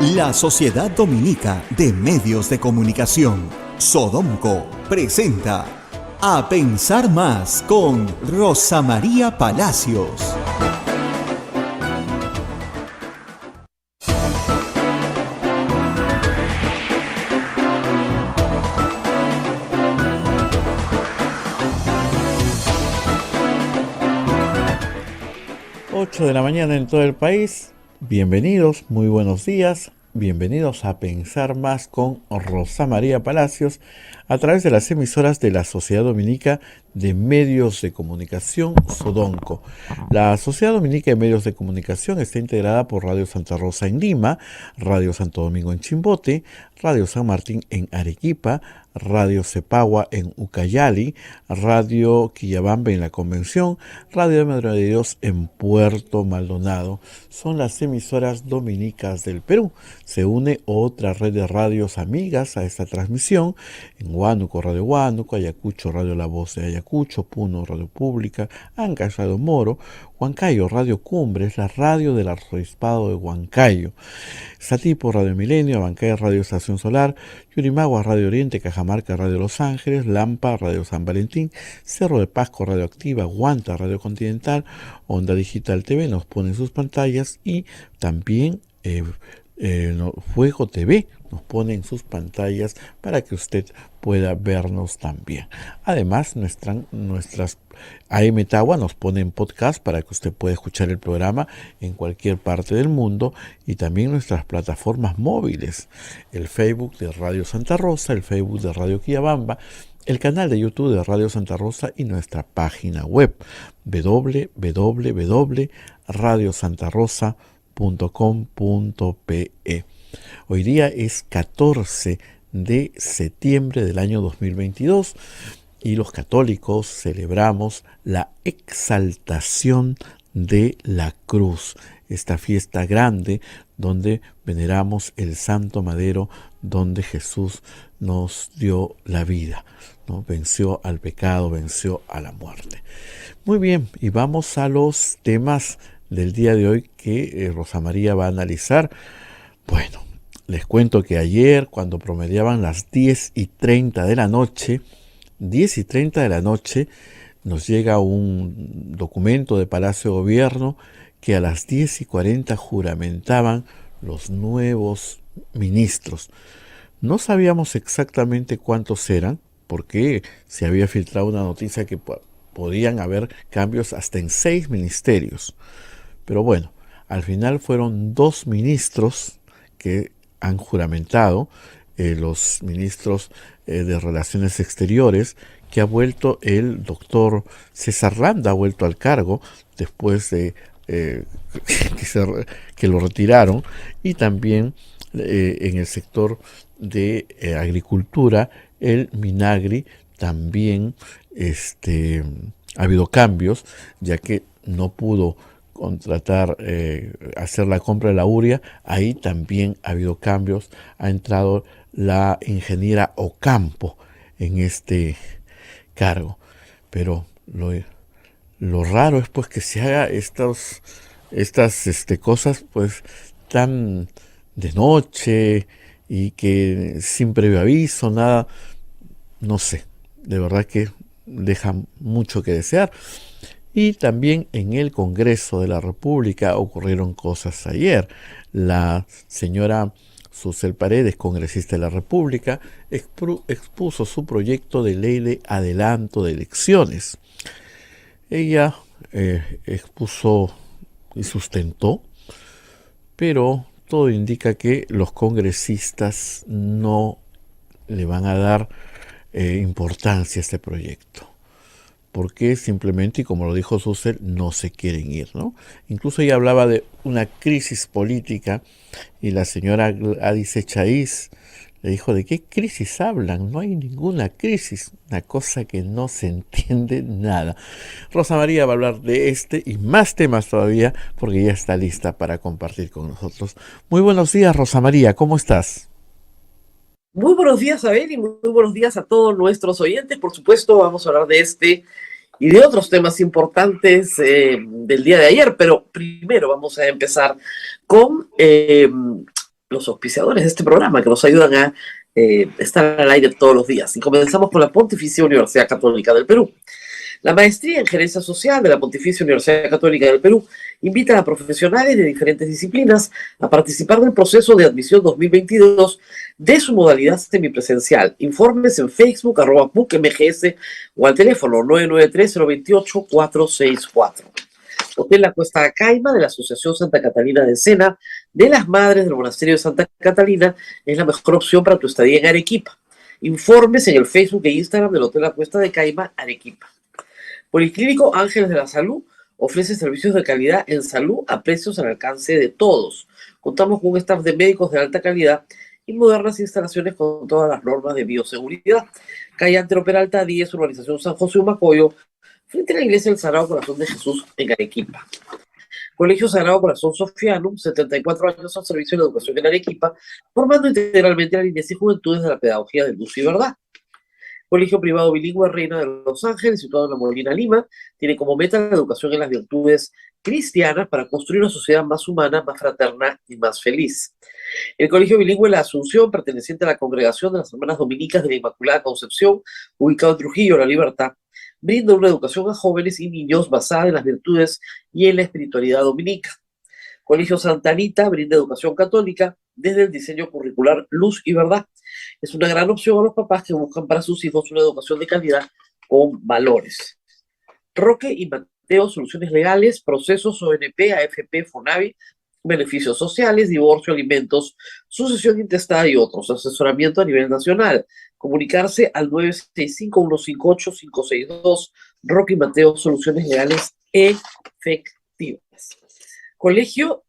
La Sociedad Dominica de Medios de Comunicación, Sodomco, presenta A Pensar Más con Rosa María Palacios. De la mañana en todo el país. Bienvenidos, muy buenos días. Bienvenidos a Pensar Más con Rosa María Palacios a través de las emisoras de la Sociedad Dominica de Medios de Comunicación, Sodomco. La Sociedad Dominica de Medios de Comunicación está integrada por Radio Santa Rosa en Lima, Radio Santo Domingo en Chimbote, Radio San Martín en Arequipa, Radio Cepagua en Ucayali, Radio Quillabamba en La Convención, Radio de Madre de Dios en Puerto Maldonado. Son las emisoras dominicas del Perú. Se une otra red de radios amigas a esta transmisión en Huánuco, Radio Huánuco, Ayacucho, Radio La Voz de Ayacucho, Puno, Radio Pública, Ancash, Radio Moro, Huancayo, Radio Cumbres, la radio del Arzobispado de Huancayo, Satipo, Radio Milenio, Abancay, Radio Estación Solar, Yurimagua, Radio Oriente, Cajamarca, Radio Los Ángeles, Lampa, Radio San Valentín, Cerro de Pasco, Radio Activa, Guanta, Radio Continental, Onda Digital TV, nos ponen sus pantallas y también Fuego TV nos pone en sus pantallas para que usted pueda vernos también. Además, nuestras AM Tagua nos pone en podcast para que usted pueda escuchar el programa en cualquier parte del mundo, y también nuestras plataformas móviles, el Facebook de Radio Santa Rosa, el Facebook de Radio Quillabamba, el canal de YouTube de Radio Santa Rosa y nuestra página web www.radiosantarosa.com.pe. Hoy día es 14 de septiembre del año 2022 y los católicos celebramos la exaltación de la cruz, esta fiesta grande donde veneramos el santo madero donde Jesús nos dio la vida, ¿no? Venció al pecado, venció a la muerte. Muy bien, y vamos a los temas del día de hoy que Rosa María va a analizar. Bueno, les cuento que ayer, cuando promediaban las 10:30 de la noche, 10:30 de la noche, nos llega un documento de Palacio de Gobierno que a las 10:40 juramentaban los nuevos ministros. No sabíamos exactamente cuántos eran, porque se había filtrado una noticia que podían haber cambios hasta en 6 ministerios. Pero bueno, al final fueron 2 ministros que han juramentado, los ministros de Relaciones Exteriores, que ha vuelto el doctor César Landa, ha vuelto al cargo después de que lo retiraron, y también en el sector de agricultura, el Minagri, también ha habido cambios, ya que no pudo contratar, hacer la compra de la urea. Ahí también ha habido cambios. Ha entrado la ingeniera Ocampo en este cargo. Pero lo raro es pues que se haga estas cosas pues tan de noche y que sin previo aviso, nada, no sé, de verdad que deja mucho que desear. Y también en el Congreso de la República ocurrieron cosas ayer. La señora Susel Paredes, congresista de la República, expuso su proyecto de ley de adelanto de elecciones. Ella expuso y sustentó, pero todo indica que los congresistas no le van a dar importancia a este proyecto, porque simplemente, y como lo dijo Susel, no se quieren ir, ¿no? Incluso ella hablaba de una crisis política, y la señora Gladys Echaíz le dijo: ¿de qué crisis hablan? No hay ninguna crisis, una cosa que no se entiende nada. Rosa María va a hablar de este y más temas todavía, porque ya está lista para compartir con nosotros. Muy buenos días, Rosa María, ¿cómo estás? Muy buenos días, Abel, y muy buenos días a todos nuestros oyentes. Por supuesto, vamos a hablar de este y de otros temas importantes del día de ayer, pero primero vamos a empezar con los auspiciadores de este programa que nos ayudan a estar al aire todos los días. Y comenzamos con la Pontificia Universidad Católica del Perú. La maestría en Gerencia Social de la Pontificia Universidad Católica del Perú invita a profesionales de diferentes disciplinas a participar del proceso de admisión 2022 de su modalidad semipresencial. Informes en Facebook, @PUCMGS o al teléfono 993-028-464. Hotel La Cuesta Caima de la Asociación Santa Catalina de Sena de las Madres del Monasterio de Santa Catalina es la mejor opción para tu estadía en Arequipa. Informes en el Facebook e Instagram del Hotel La Cuesta de Caima, Arequipa. Policlínico Ángeles de la Salud ofrece servicios de calidad en salud a precios al alcance de todos. Contamos con un staff de médicos de alta calidad y modernas instalaciones con todas las normas de bioseguridad. Calle Antero Peralta 10, Urbanización San José Humacoyo, frente a la Iglesia del Sagrado Corazón de Jesús en Arequipa. Colegio Sagrado Corazón Sofianum, 74 años al servicio de la educación en Arequipa, formando integralmente la niñez y juventudes de la pedagogía de luz y verdad. Colegio Privado Bilingüe Reina de Los Ángeles, situado en La Molina, Lima, tiene como meta la educación en las virtudes cristianas para construir una sociedad más humana, más fraterna y más feliz. El Colegio Bilingüe La Asunción, perteneciente a la Congregación de las Hermanas Dominicas de la Inmaculada Concepción, ubicado en Trujillo, La Libertad, brinda una educación a jóvenes y niños basada en las virtudes y en la espiritualidad dominica. Colegio Santa Anita brinda educación católica desde el diseño curricular Luz y Verdad. Es una gran opción a los papás que buscan para sus hijos una educación de calidad con valores. Roque y Mateo, soluciones legales, procesos ONP, AFP, FONAVI, beneficios sociales, divorcio, alimentos, sucesión intestada y otros. Asesoramiento a nivel nacional. Comunicarse al 965-158-562. Roque y Mateo, soluciones legales efectivas. Colegio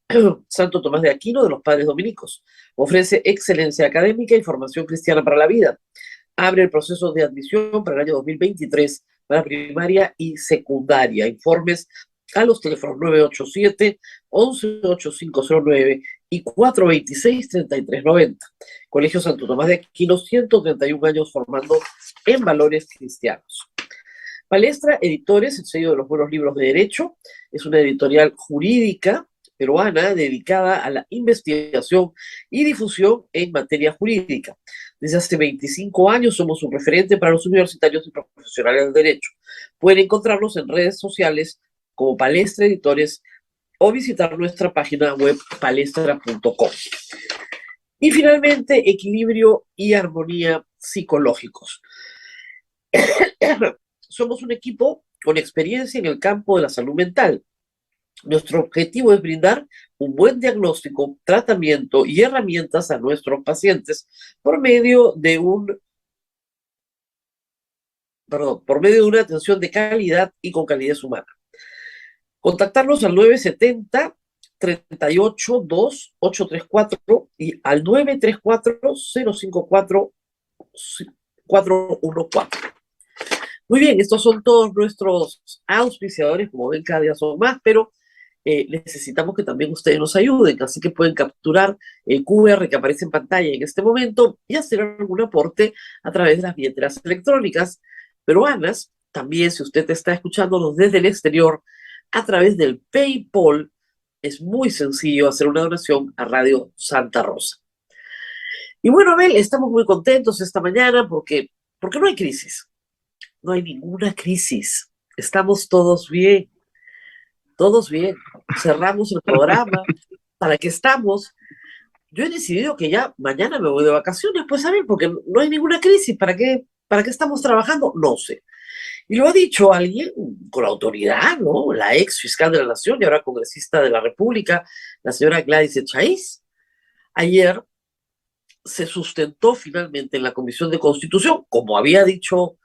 Santo Tomás de Aquino de los Padres Dominicos. Ofrece excelencia académica y formación cristiana para la vida. Abre el proceso de admisión para el año 2023 para primaria y secundaria. Informes a los teléfonos 987-118509 y 426-3390. Colegio Santo Tomás de Aquino, 131 años formando en valores cristianos. Palestra Editores, el sello de los buenos libros de derecho, es una editorial jurídica peruana dedicada a la investigación y difusión en materia jurídica. Desde hace 25 años somos un referente para los universitarios y profesionales del derecho. Pueden encontrarnos en redes sociales como Palestra Editores o visitar nuestra página web palestra.com. Y finalmente, equilibrio y armonía psicológicos. Somos un equipo con experiencia en el campo de la salud mental. Nuestro objetivo es brindar un buen diagnóstico, tratamiento y herramientas a nuestros pacientes por medio de una atención de calidad y con calidez humana. Contactarnos al 970-38-2-834 y al 934-054-414. Muy bien, estos son todos nuestros auspiciadores, como ven cada día son más, pero necesitamos que también ustedes nos ayuden, así que pueden capturar el QR que aparece en pantalla en este momento y hacer algún aporte a través de las billeteras electrónicas peruanas. También, si usted está escuchándonos desde el exterior, a través del PayPal, es muy sencillo hacer una donación a Radio Santa Rosa. Y bueno, Abel, estamos muy contentos esta mañana porque no hay crisis. No hay ninguna crisis. Estamos todos bien. Todos bien. Cerramos el programa. ¿Para qué estamos? Yo he decidido que ya mañana me voy de vacaciones, pues, ¿saben? Porque no hay ninguna crisis. ¿Para qué estamos trabajando? No sé. Y lo ha dicho alguien con autoridad, ¿no? La ex fiscal de la Nación y ahora congresista de la República, la señora Gladys Echaíz. Ayer se sustentó finalmente en la Comisión de Constitución, como había dicho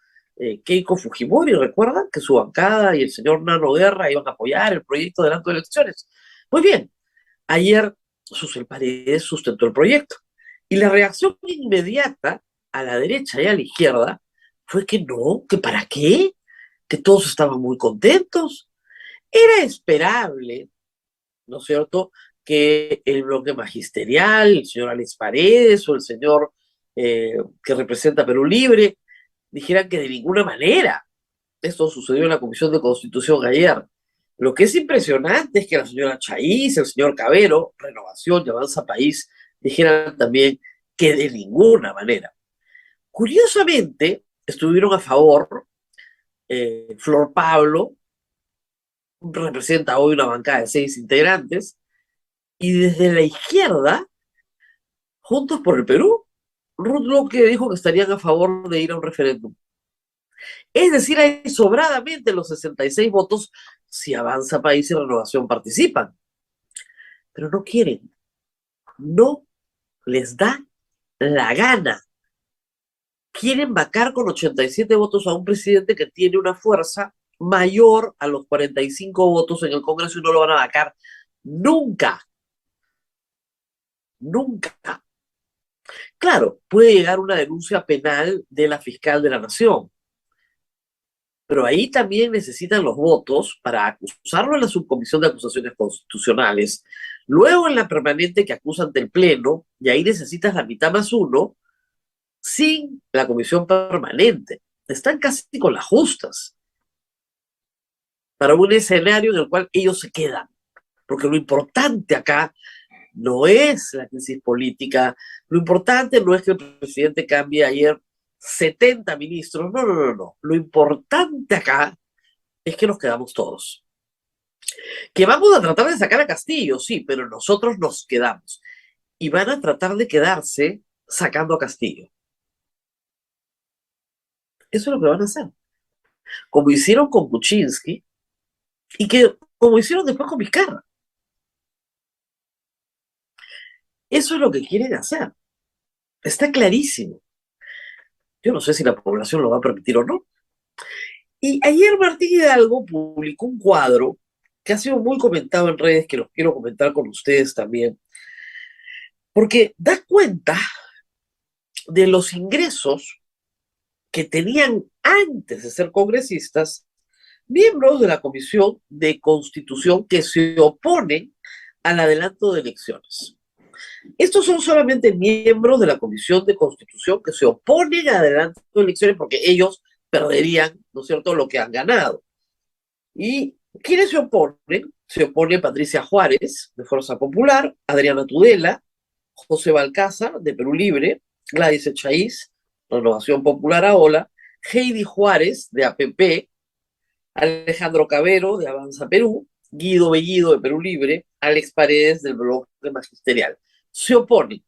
Keiko Fujimori, recuerdan que su bancada y el señor Nano Guerra iban a apoyar el proyecto de adelanto de elecciones. Muy bien, ayer Susel Paredes sustentó el proyecto y la reacción inmediata a la derecha y a la izquierda fue que no, que para qué, que todos estaban muy contentos. Era esperable, ¿no es cierto?, que el bloque magisterial, el señor Alex Paredes o el señor que representa Perú Libre, dijeran que de ninguna manera. Esto sucedió en la Comisión de Constitución ayer. Lo que es impresionante es que la señora Chaís, el señor Cabero, Renovación y Avanza País, dijeran también que de ninguna manera. Curiosamente, estuvieron a favor Flor Pablo, representa hoy una bancada de 6 integrantes, y desde la izquierda, Juntos por el Perú, Ruth Luque dijo que estarían a favor de ir a un referéndum. Es decir, hay sobradamente los 66 votos si Avanza País y Renovación participan. Pero no quieren, no les da la gana. Quieren vacar con 87 votos a un presidente que tiene una fuerza mayor a los 45 votos en el Congreso y no lo van a vacar nunca. Nunca. Claro, puede llegar una denuncia penal de la fiscal de la Nación, pero ahí también necesitan los votos para acusarlo en la subcomisión de acusaciones constitucionales, luego en la permanente que acusa ante el Pleno, y ahí necesitas la mitad más uno, sin la comisión permanente. Están casi con las justas para un escenario en el cual ellos se quedan, porque lo importante acá no es la crisis política, lo importante no es que el presidente cambie ayer 70 ministros, no. Lo importante acá es que nos quedamos todos. Que vamos a tratar de sacar a Castillo, sí, pero nosotros nos quedamos. Y van a tratar de quedarse sacando a Castillo. Eso es lo que van a hacer. Como hicieron con Kuczynski y como hicieron después con Vizcarra. Eso es lo que quieren hacer. Está clarísimo. Yo no sé si la población lo va a permitir o no. Y ayer Martín Hidalgo publicó un cuadro que ha sido muy comentado en redes, que los quiero comentar con ustedes también, porque da cuenta de los ingresos que tenían antes de ser congresistas miembros de la Comisión de Constitución que se oponen al adelanto de elecciones. Estos son solamente miembros de la Comisión de Constitución que se oponen al adelanto de elecciones porque ellos perderían, ¿no es cierto?, lo que han ganado. ¿Y quiénes se oponen? Se opone Patricia Juárez, de Fuerza Popular, Adriana Tudela, José Balcázar, de Perú Libre, Gladys Echaíz, Renovación Popular Aola, Heidi Juárez, de APP, Alejandro Cabero, de Avanza Perú, Guido Bellido, de Perú Libre, Alex Paredes, del Bloque Magisterial. Se oponen.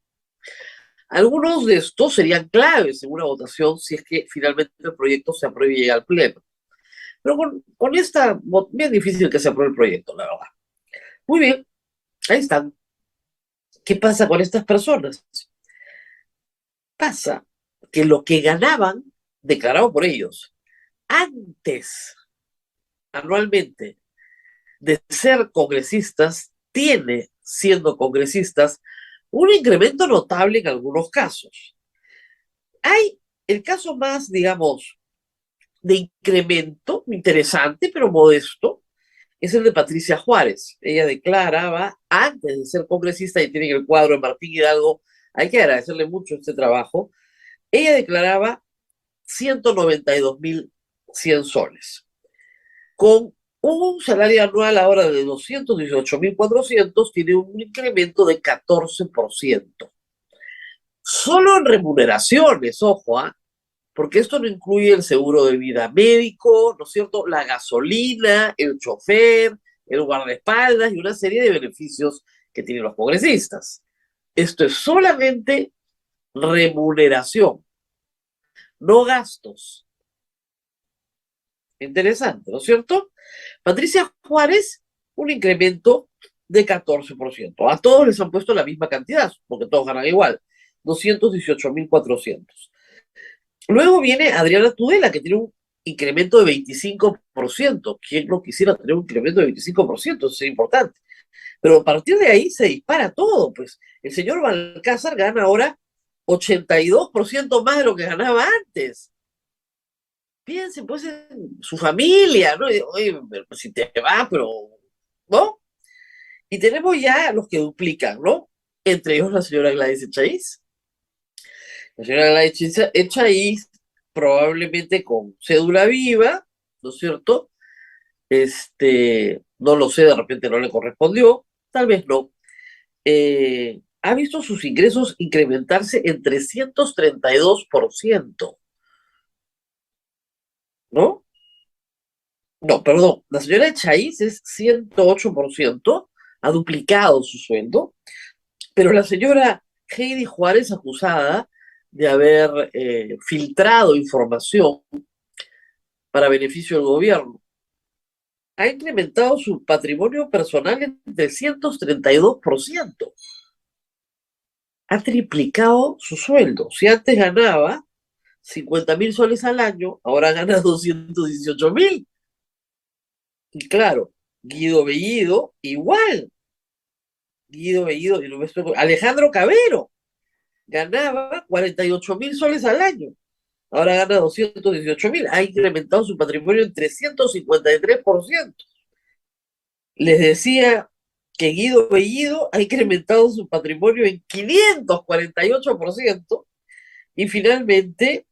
Algunos de estos serían claves en una votación si es que finalmente el proyecto se apruebe y llega al Pleno. Pero con esta, bien difícil que se apruebe el proyecto, la verdad. Muy bien, ahí están. ¿Qué pasa con estas personas? Pasa que lo que ganaban, declarado por ellos, antes, anualmente, de ser congresistas, tiene, siendo congresistas, un incremento notable en algunos casos. Hay el caso más, digamos, de incremento interesante, pero modesto, es el de Patricia Juárez. Ella declaraba, antes de ser congresista, y tienen el cuadro de Martín Hidalgo, hay que agradecerle mucho este trabajo, ella declaraba 192.100 soles, con un salario anual ahora de 218.400, tiene un incremento de 14%. Solo en remuneraciones, ojo, porque esto no incluye el seguro de vida médico, ¿no es cierto?, la gasolina, el chofer, el guardaespaldas y una serie de beneficios que tienen los congresistas. Esto es solamente remuneración, no gastos. Interesante, ¿no es cierto? Patricia Juárez, un incremento de 14%. A todos les han puesto la misma cantidad, porque todos ganan igual, 218.400. Luego viene Adriana Tudela, que tiene un incremento de 25%. ¿Quién no quisiera tener un incremento de 25%? Eso es importante. Pero a partir de ahí se dispara todo. Pues el señor Balcázar gana ahora 82% más de lo que ganaba antes. Piensen, pues, en su familia, ¿no? Oye, si te va, pero, ¿no? Y tenemos ya los que duplican, ¿no? Entre ellos la señora Gladys Echaíz. La señora Gladys Echaíz, probablemente con cédula viva, ¿no es cierto? No lo sé, de repente no le correspondió, tal vez no. ha visto sus ingresos incrementarse en 332%, ¿no? No, perdón, la señora Chaiz es 108%, ha duplicado su sueldo, pero la señora Heidi Juárez, acusada de haber filtrado información para beneficio del gobierno, ha incrementado su patrimonio personal en 332%. Ha triplicado su sueldo. Si antes ganaba 50.000 soles al año, ahora gana 218.000. Y claro, Guido Bellido, igual. Guido Bellido, y no me estoy... Alejandro Cabero, ganaba 48.000 soles al año. Ahora gana 218.000. Ha incrementado su patrimonio en 353%. Les decía que Guido Bellido ha incrementado su patrimonio en 548%. Y finalmente,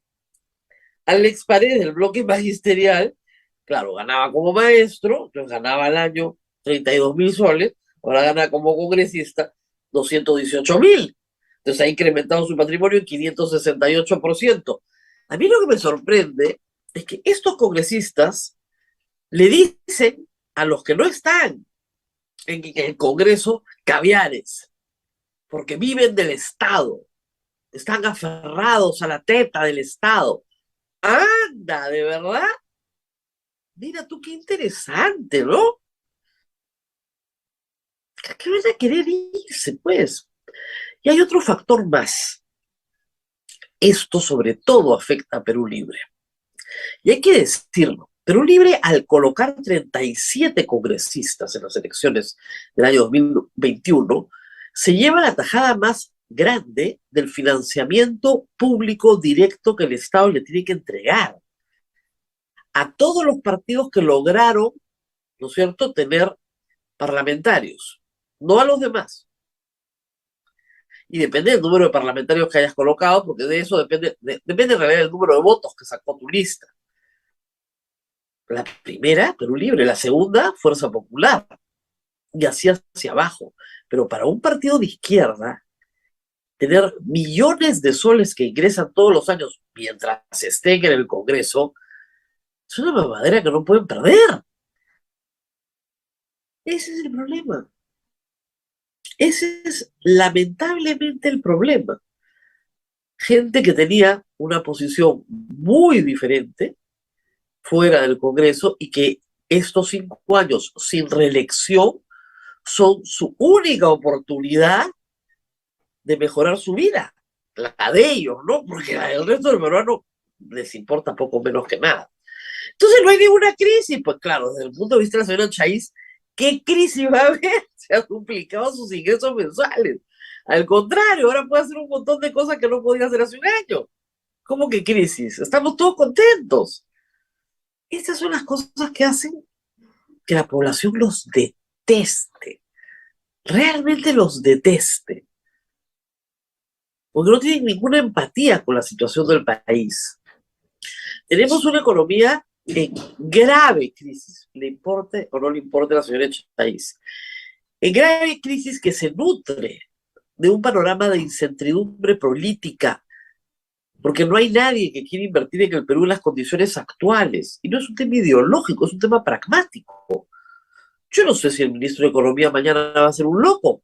Alex Paredes, del bloque magisterial, claro, ganaba como maestro, entonces ganaba al año 32.000 soles, ahora gana como congresista 218.000. Entonces ha incrementado su patrimonio en 568%. A mí lo que me sorprende es que estos congresistas le dicen a los que no están en el Congreso caviares, porque viven del Estado, están aferrados a la teta del Estado. Anda, ¿de verdad? Mira tú qué interesante, ¿no? ¿Qué van a querer irse, pues? Y hay otro factor más. Esto sobre todo afecta a Perú Libre. Y hay que decirlo, Perú Libre, al colocar 37 congresistas en las elecciones del año 2021, se lleva la tajada más grande del financiamiento público directo que el Estado le tiene que entregar a todos los partidos que lograron, ¿no es cierto?, tener parlamentarios, no a los demás. Y depende del número de parlamentarios que hayas colocado, porque de eso depende en realidad del número de votos que sacó tu lista. La primera, Perú Libre; la segunda, Fuerza Popular, y así hacia abajo. Pero para un partido de izquierda, tener millones de soles que ingresan todos los años mientras estén en el Congreso, es una mamadera que no pueden perder. Ese es el problema. Ese es lamentablemente el problema. Gente que tenía una posición muy diferente fuera del Congreso y que estos 5 años sin reelección son su única oportunidad de mejorar su vida, la de ellos, ¿no? Porque la del resto del peruano les importa poco menos que nada. Entonces no hay ninguna crisis. Pues claro, desde el punto de vista de la señora Chaiz, ¿qué crisis va a haber? Se han duplicado sus ingresos mensuales. Al contrario, ahora puede hacer un montón de cosas que no podía hacer hace un año. ¿Cómo que crisis? Estamos todos contentos. Estas son las cosas que hacen que la población los deteste. Realmente los deteste. Porque no tienen ninguna empatía con la situación del país. Tenemos una economía en grave crisis, le importe o no le importe a la señora Chaiz, en grave crisis que se nutre de un panorama de incertidumbre política, porque no hay nadie que quiera invertir en el Perú en las condiciones actuales. Y no es un tema ideológico, es un tema pragmático. Yo no sé si el ministro de Economía mañana va a ser un loco.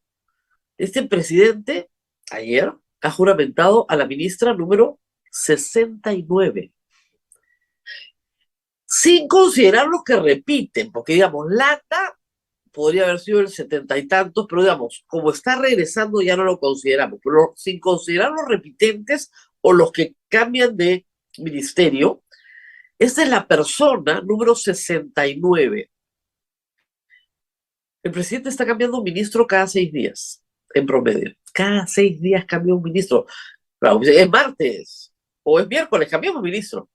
Este presidente, ayer, ha juramentado a la ministra número 69. Sin considerar los que repiten, porque digamos, Lata podría haber sido el 70 y tantos, pero digamos, como está regresando ya no lo consideramos, pero sin considerar los repitentes o los que cambian de ministerio, esta es la persona número 69. El presidente está cambiando un ministro cada 6 días, en promedio. Cada 6 días cambia un ministro. Claro, es martes o es miércoles, cambiamos ministro.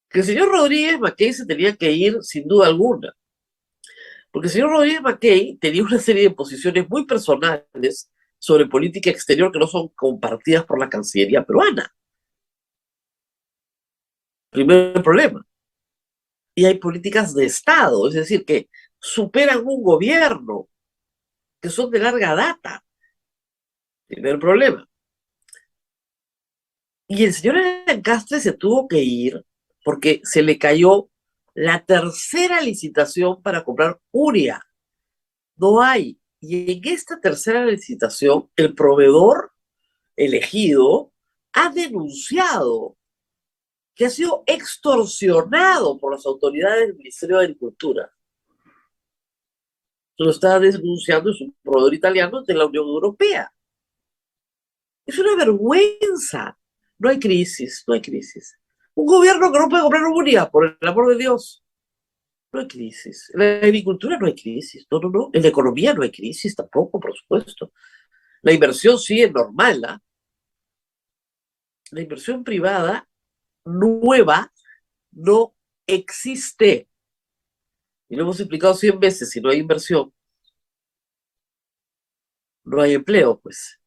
Que el señor Rodríguez Mackey se tenía que ir sin duda alguna. Porque el señor Rodríguez Mackey tenía una serie de posiciones muy personales sobre política exterior que no son compartidas por la Cancillería peruana. Primer problema. Y hay políticas de Estado, es decir, que superan un gobierno, que son de larga data. Primer problema. Y el señor Encastre se tuvo que ir porque se le cayó la tercera licitación para comprar urea. No hay. Y en esta tercera licitación, el proveedor elegido ha denunciado que ha sido extorsionado por las autoridades del Ministerio de Agricultura. Lo está denunciando, es un proveedor italiano de la Unión Europea. Es una vergüenza. No hay crisis, no hay crisis. Un gobierno que no puede comprar urea, por el amor de Dios. No hay crisis. En la agricultura no hay crisis. No, no, no. En la economía no hay crisis tampoco, por supuesto. La inversión sí es normal, ¿ah? La inversión privada nueva no existe. Y lo hemos explicado 100 veces. Si no hay inversión, no hay empleo, pues.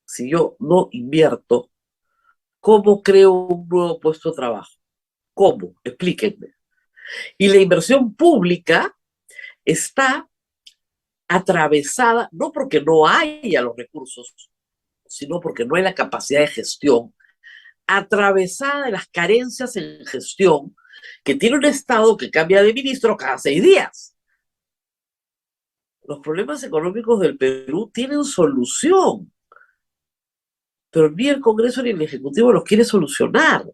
Si yo no invierto, ¿cómo creo un nuevo puesto de trabajo? ¿Cómo? Explíquenme. Y la inversión pública está atravesada, no porque no haya los recursos, sino porque no hay la capacidad de gestión, atravesada de las carencias en gestión que tiene un Estado que cambia de ministro cada 6 días. Los problemas económicos del Perú tienen solución, pero ni el Congreso ni el Ejecutivo los quiere solucionar.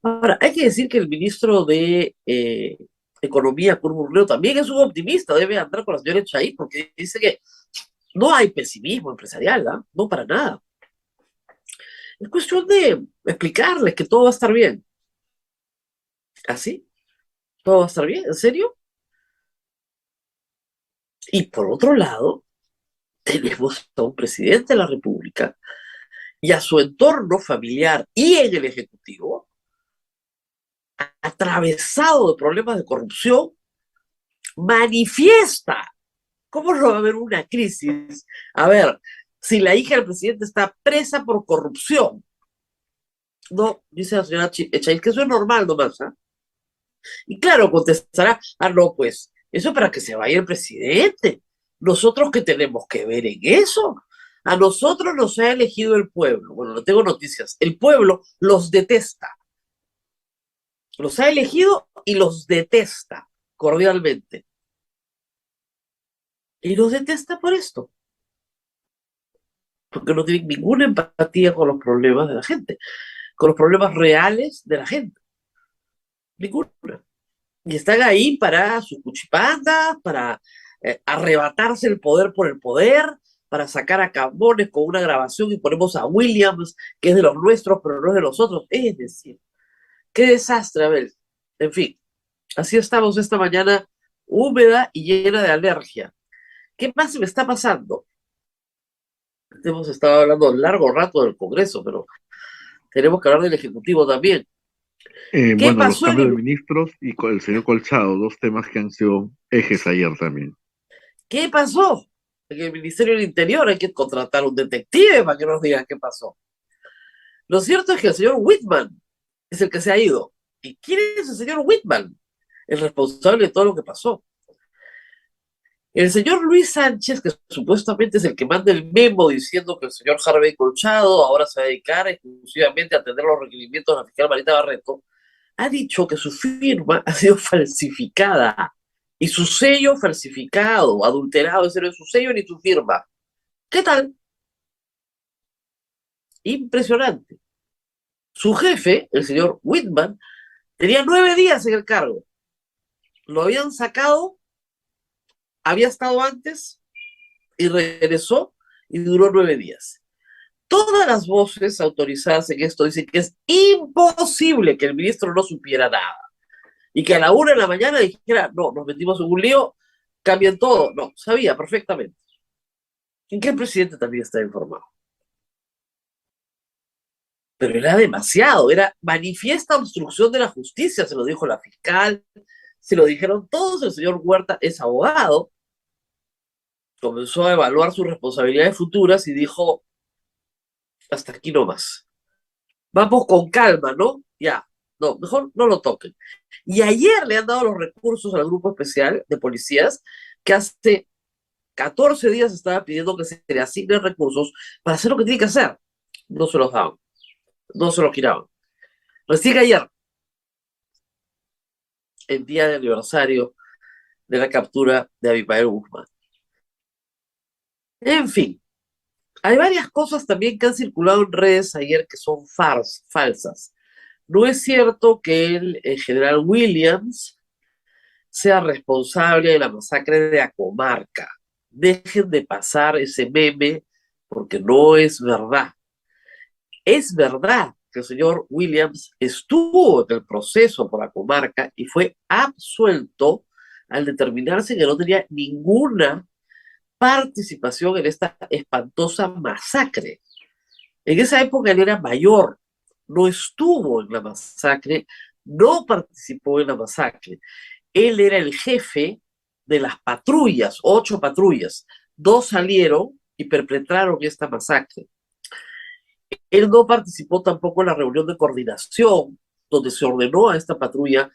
Ahora, hay que decir que el ministro de Economía, Kurt Burneo, también es un optimista, debe andar con la señora Echaí, porque dice que no hay pesimismo empresarial, ¿eh? No para nada. Es cuestión de explicarles que todo va a estar bien. ¿Así? ¿Todo va a estar bien? ¿En serio? Y por otro lado, tenemos a un presidente de la República y a su entorno familiar y en el Ejecutivo atravesado de problemas de corrupción, manifiesta. ¿Cómo no va a haber una crisis? A ver, si la hija del presidente está presa por corrupción, no, dice la señora Echaíz, que eso es normal nomás, ¿eh? Y claro, contestará, no, pues, eso es para que se vaya el presidente. Nosotros qué tenemos que ver en eso. A nosotros nos ha elegido el pueblo. Bueno, no tengo noticias. El pueblo los detesta. Los ha elegido y los detesta cordialmente. Y los detesta por esto. Porque no tienen ninguna empatía con los problemas de la gente, con los problemas reales de la gente. Ninguna. Y están ahí para sus cuchipandas, para arrebatarse el poder por el poder, para sacar a Cambones con una grabación y ponemos a Williams, que es de los nuestros, pero no es de los otros. Es decir, qué desastre, Abel. En fin, así estamos esta mañana húmeda y llena de alergia. ¿Qué más se me está pasando? Hemos estado hablando un largo rato del Congreso, pero tenemos que hablar del Ejecutivo también. ¿Qué Bueno, los pasó en cambios de el, ministros y el señor Colchado, dos temas que han sido ejes ayer también. ¿Qué pasó? En el Ministerio del Interior hay que contratar un detective para que nos diga qué pasó. Lo cierto es que el señor Whitman es el que se ha ido. ¿Y quién es el señor Whitman? El responsable de todo lo que pasó. El señor Luis Sánchez, que supuestamente es el que manda el memo diciendo que el señor Harvey Colchado ahora se va a dedicar exclusivamente a atender los requerimientos de la fiscal Marita Barreto, ha dicho que su firma ha sido falsificada y su sello falsificado, adulterado, ese no es su sello ni su firma. ¿Qué tal? Impresionante. Su jefe, el señor Whitman, tenía 9 días en el cargo. Lo habían sacado, había estado antes y regresó y duró 9 días. Todas las voces autorizadas en esto dicen que es imposible que el ministro no supiera nada y que a la 1 de la mañana dijera, no, nos metimos en un lío, cambian todo. No, sabía perfectamente. ¿En qué el presidente también está informado? Pero era demasiado, era manifiesta obstrucción de la justicia, se lo dijo la fiscal, se lo dijeron todos, el señor Huerta es abogado, comenzó a evaluar sus responsabilidades futuras y dijo, hasta aquí nomás. Vamos con calma, ¿no? Ya, no, mejor no lo toquen. Y ayer le han dado los recursos al grupo especial de policías que hace 14 días estaba pidiendo que se le asignen recursos para hacer lo que tiene que hacer. No se los daban, no se los giraban. Recién ayer, el día de aniversario de la captura de Abimael Guzmán. En fin, hay varias cosas también que han circulado en redes ayer que son falsas. No es cierto que el general Williams sea responsable de la masacre de Acomarca. Dejen de pasar ese meme porque no es verdad. Es verdad que el señor Williams estuvo en el proceso por Acomarca y fue absuelto al determinarse que no tenía ninguna participación en esta espantosa masacre. En esa época él era mayor, no estuvo en la masacre, no participó en la masacre. Él era el jefe de las patrullas, 8 patrullas. 2 salieron y perpetraron esta masacre. Él no participó tampoco en la reunión de coordinación, donde se ordenó a esta patrulla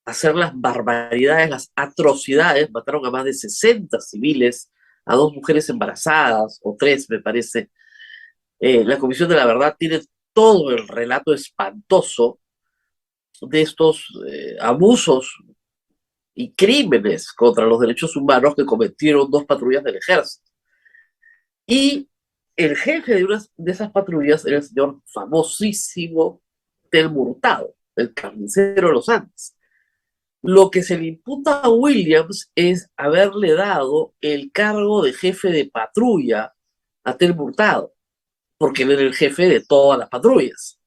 hacer las barbaridades, las atrocidades. Mataron a más de 60 civiles, a 2 mujeres embarazadas, o 3 me parece. La Comisión de la Verdad tiene todo el relato espantoso de estos abusos y crímenes contra los derechos humanos que cometieron 2 patrullas del ejército. Y el jefe de una de esas patrullas era el señor famosísimo Telmo Hurtado, el carnicero de los Andes. Lo que se le imputa a Williams es haberle dado el cargo de jefe de patrulla a Telmo Hurtado, porque él era el jefe de todas las patrullas.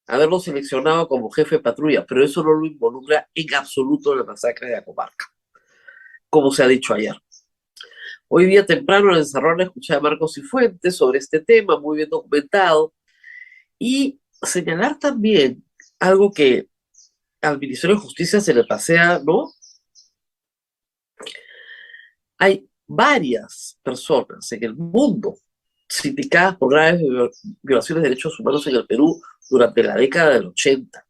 Haberlo seleccionado como jefe de patrulla, pero eso no lo involucra en absoluto en la masacre de la comarca, como se ha dicho ayer. Hoy día temprano en el Encerrón escuché a Marcos Cifuentes sobre este tema, muy bien documentado, y señalar también algo que al Ministerio de Justicia se le pasea, ¿no? Hay varias personas en el mundo sindicadas por graves violaciones de derechos humanos en el Perú durante la década del 80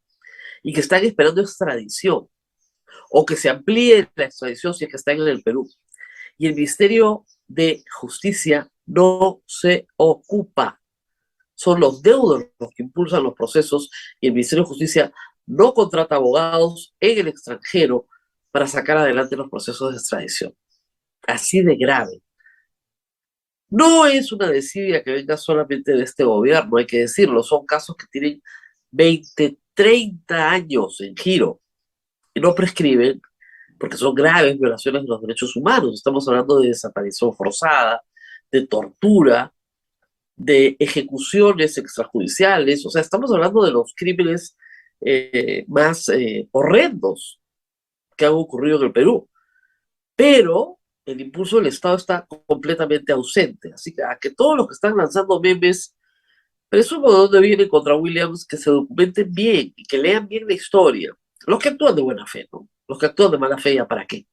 y que están esperando extradición o que se amplíe la extradición si es que están en el Perú. Y el Ministerio de Justicia no se ocupa. Son los deudos los que impulsan los procesos y el Ministerio de Justicia no contrata abogados en el extranjero para sacar adelante los procesos de extradición. Así de grave. No es una desidia que venga solamente de este gobierno, hay que decirlo. Son casos que tienen 20, 30 años en giro y no prescriben porque son graves violaciones de los derechos humanos. Estamos hablando de desaparición forzada, de tortura, de ejecuciones extrajudiciales. O sea, estamos hablando de los crímenes más horrendos que han ocurrido en el Perú. Pero el impulso del Estado está completamente ausente. Así que a que todos los que están lanzando memes, presumo de dónde vienen contra Williams, que se documenten bien y que lean bien la historia. Los que actúan de buena fe, ¿no? Los que actúan de mala fe, ¿ya para qué?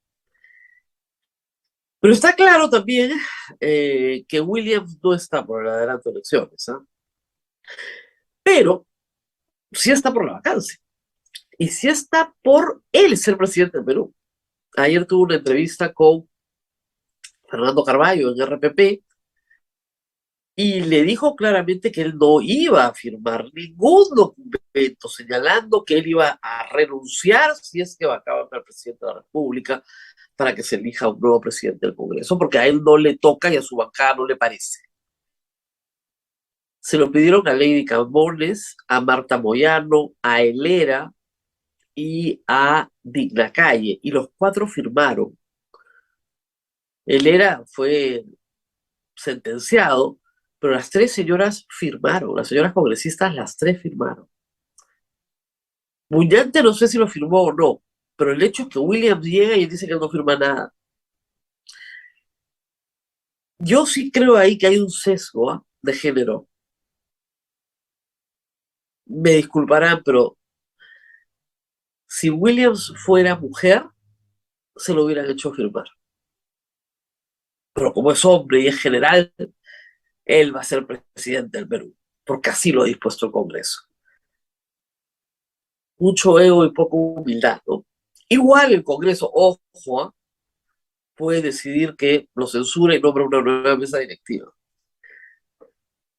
Pero está claro también que Williams no está por el adelanto de elecciones, ¿eh? Pero sí está por la vacancia. Y sí está por él ser presidente del Perú. Ayer tuve una entrevista con Fernando Carballo en RPP y le dijo claramente que él no iba a firmar ningún documento señalando que él iba a renunciar si es que va a acabar el presidente de la República para que se elija un nuevo presidente del Congreso, porque a él no le toca y a su bancada no le parece. Se lo pidieron a Lady Cambones, a Marta Moyano, a Helera y a Digna Calle, y los 4 firmaron. Helera fue sentenciado, pero las 3 señoras firmaron, las señoras congresistas, las 3 firmaron. Muñante no sé si lo firmó o no, pero el hecho es que Williams llega y dice que no firma nada. Yo sí creo ahí que hay un sesgo de género. Me disculparán, pero si Williams fuera mujer, se lo hubieran hecho firmar. Pero como es hombre y es general, él va a ser presidente del Perú, porque así lo ha dispuesto el Congreso. Mucho ego y poco humildad, ¿no? Igual el Congreso, ojo, puede decidir que lo censura y nombra una nueva mesa directiva.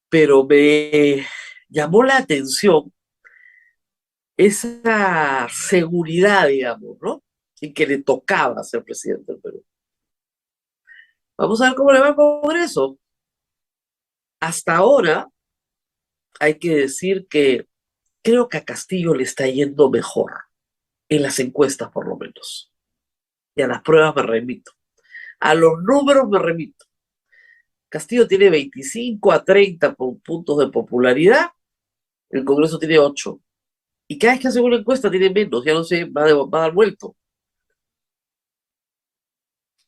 Pero me llamó la atención esa seguridad, digamos, ¿no? En que le tocaba ser presidente del Perú. Vamos a ver cómo le va al Congreso. Hasta ahora, hay que decir que creo que a Castillo le está yendo mejor, en las encuestas por lo menos. Y a las pruebas me remito. A los números me remito. Castillo tiene 25 a 30 puntos de popularidad, el Congreso tiene 8. Y cada vez que hace una encuesta tiene menos, ya no sé, va a dar vuelto.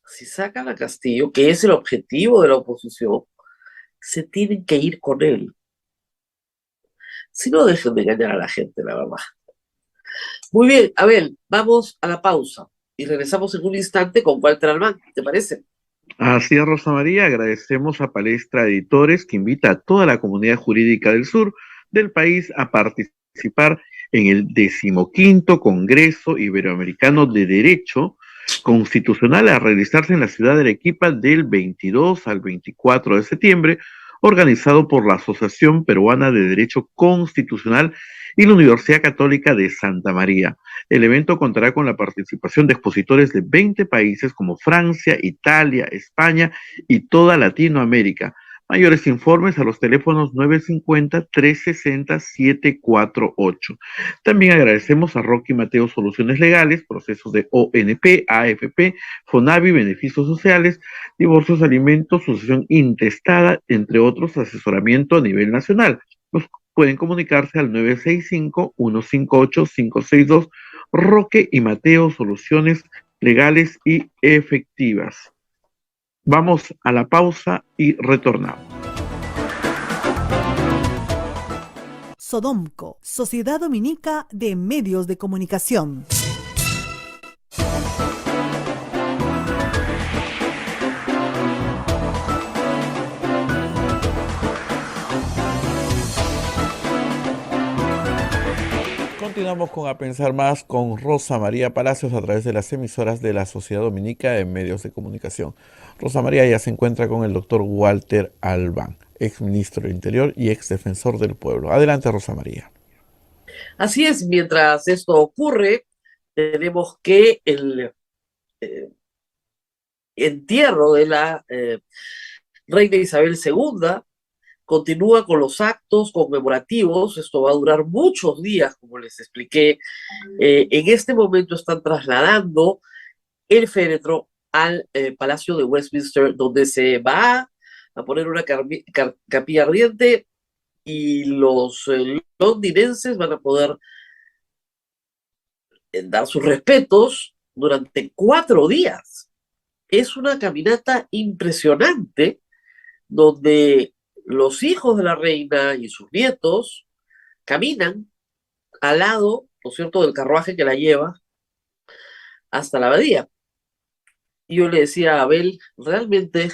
Si sacan a Castillo, que es el objetivo de la oposición, se tienen que ir con él. Si no, dejen de engañar a la gente, la verdad. Muy bien, Abel, vamos a la pausa y regresamos en un instante con Walter Albán, ¿te parece? Así es, Rosa María, agradecemos a Palestra Editores que invita a toda la comunidad jurídica del sur del país a participar en el 15º Congreso Iberoamericano de Derecho Constitucional a realizarse en la ciudad de Arequipa del 22 al 24 de septiembre, organizado por la Asociación Peruana de Derecho Constitucional y la Universidad Católica de Santa María. El evento contará con la participación de expositores de 20 países como Francia, Italia, España y toda Latinoamérica. Mayores informes a los teléfonos 950-360-748. También agradecemos a Rocky Mateo Soluciones Legales, procesos de ONP, AFP, FONAVI, beneficios sociales, divorcios, alimentos, sucesión intestada, entre otros, asesoramiento a nivel nacional. Pueden comunicarse al 965-158-562, Roque y Mateo Soluciones Legales y Efectivas. Vamos a la pausa y retornamos. Sodomco, Sociedad Dominica de Medios de Comunicación. Continuamos con A Pensar Más con Rosa María Palacios a través de las emisoras de la Sociedad Dominica de Medios de Comunicación. Rosa María ya se encuentra con el doctor Walter Albán, ex ministro del Interior y ex defensor del pueblo. Adelante, Rosa María. Así es, mientras esto ocurre, tenemos que el entierro de la reina Isabel II continúa con los actos conmemorativos. Esto va a durar muchos días, como les expliqué. En este momento están trasladando el féretro al Palacio de Westminster, donde se va a poner una capilla ardiente y los londinenses van a poder dar sus respetos durante 4 días. Es una caminata impresionante donde los hijos de la reina y sus nietos caminan al lado, ¿no es cierto?, del carruaje que la lleva hasta la abadía. Y yo le decía a Abel, realmente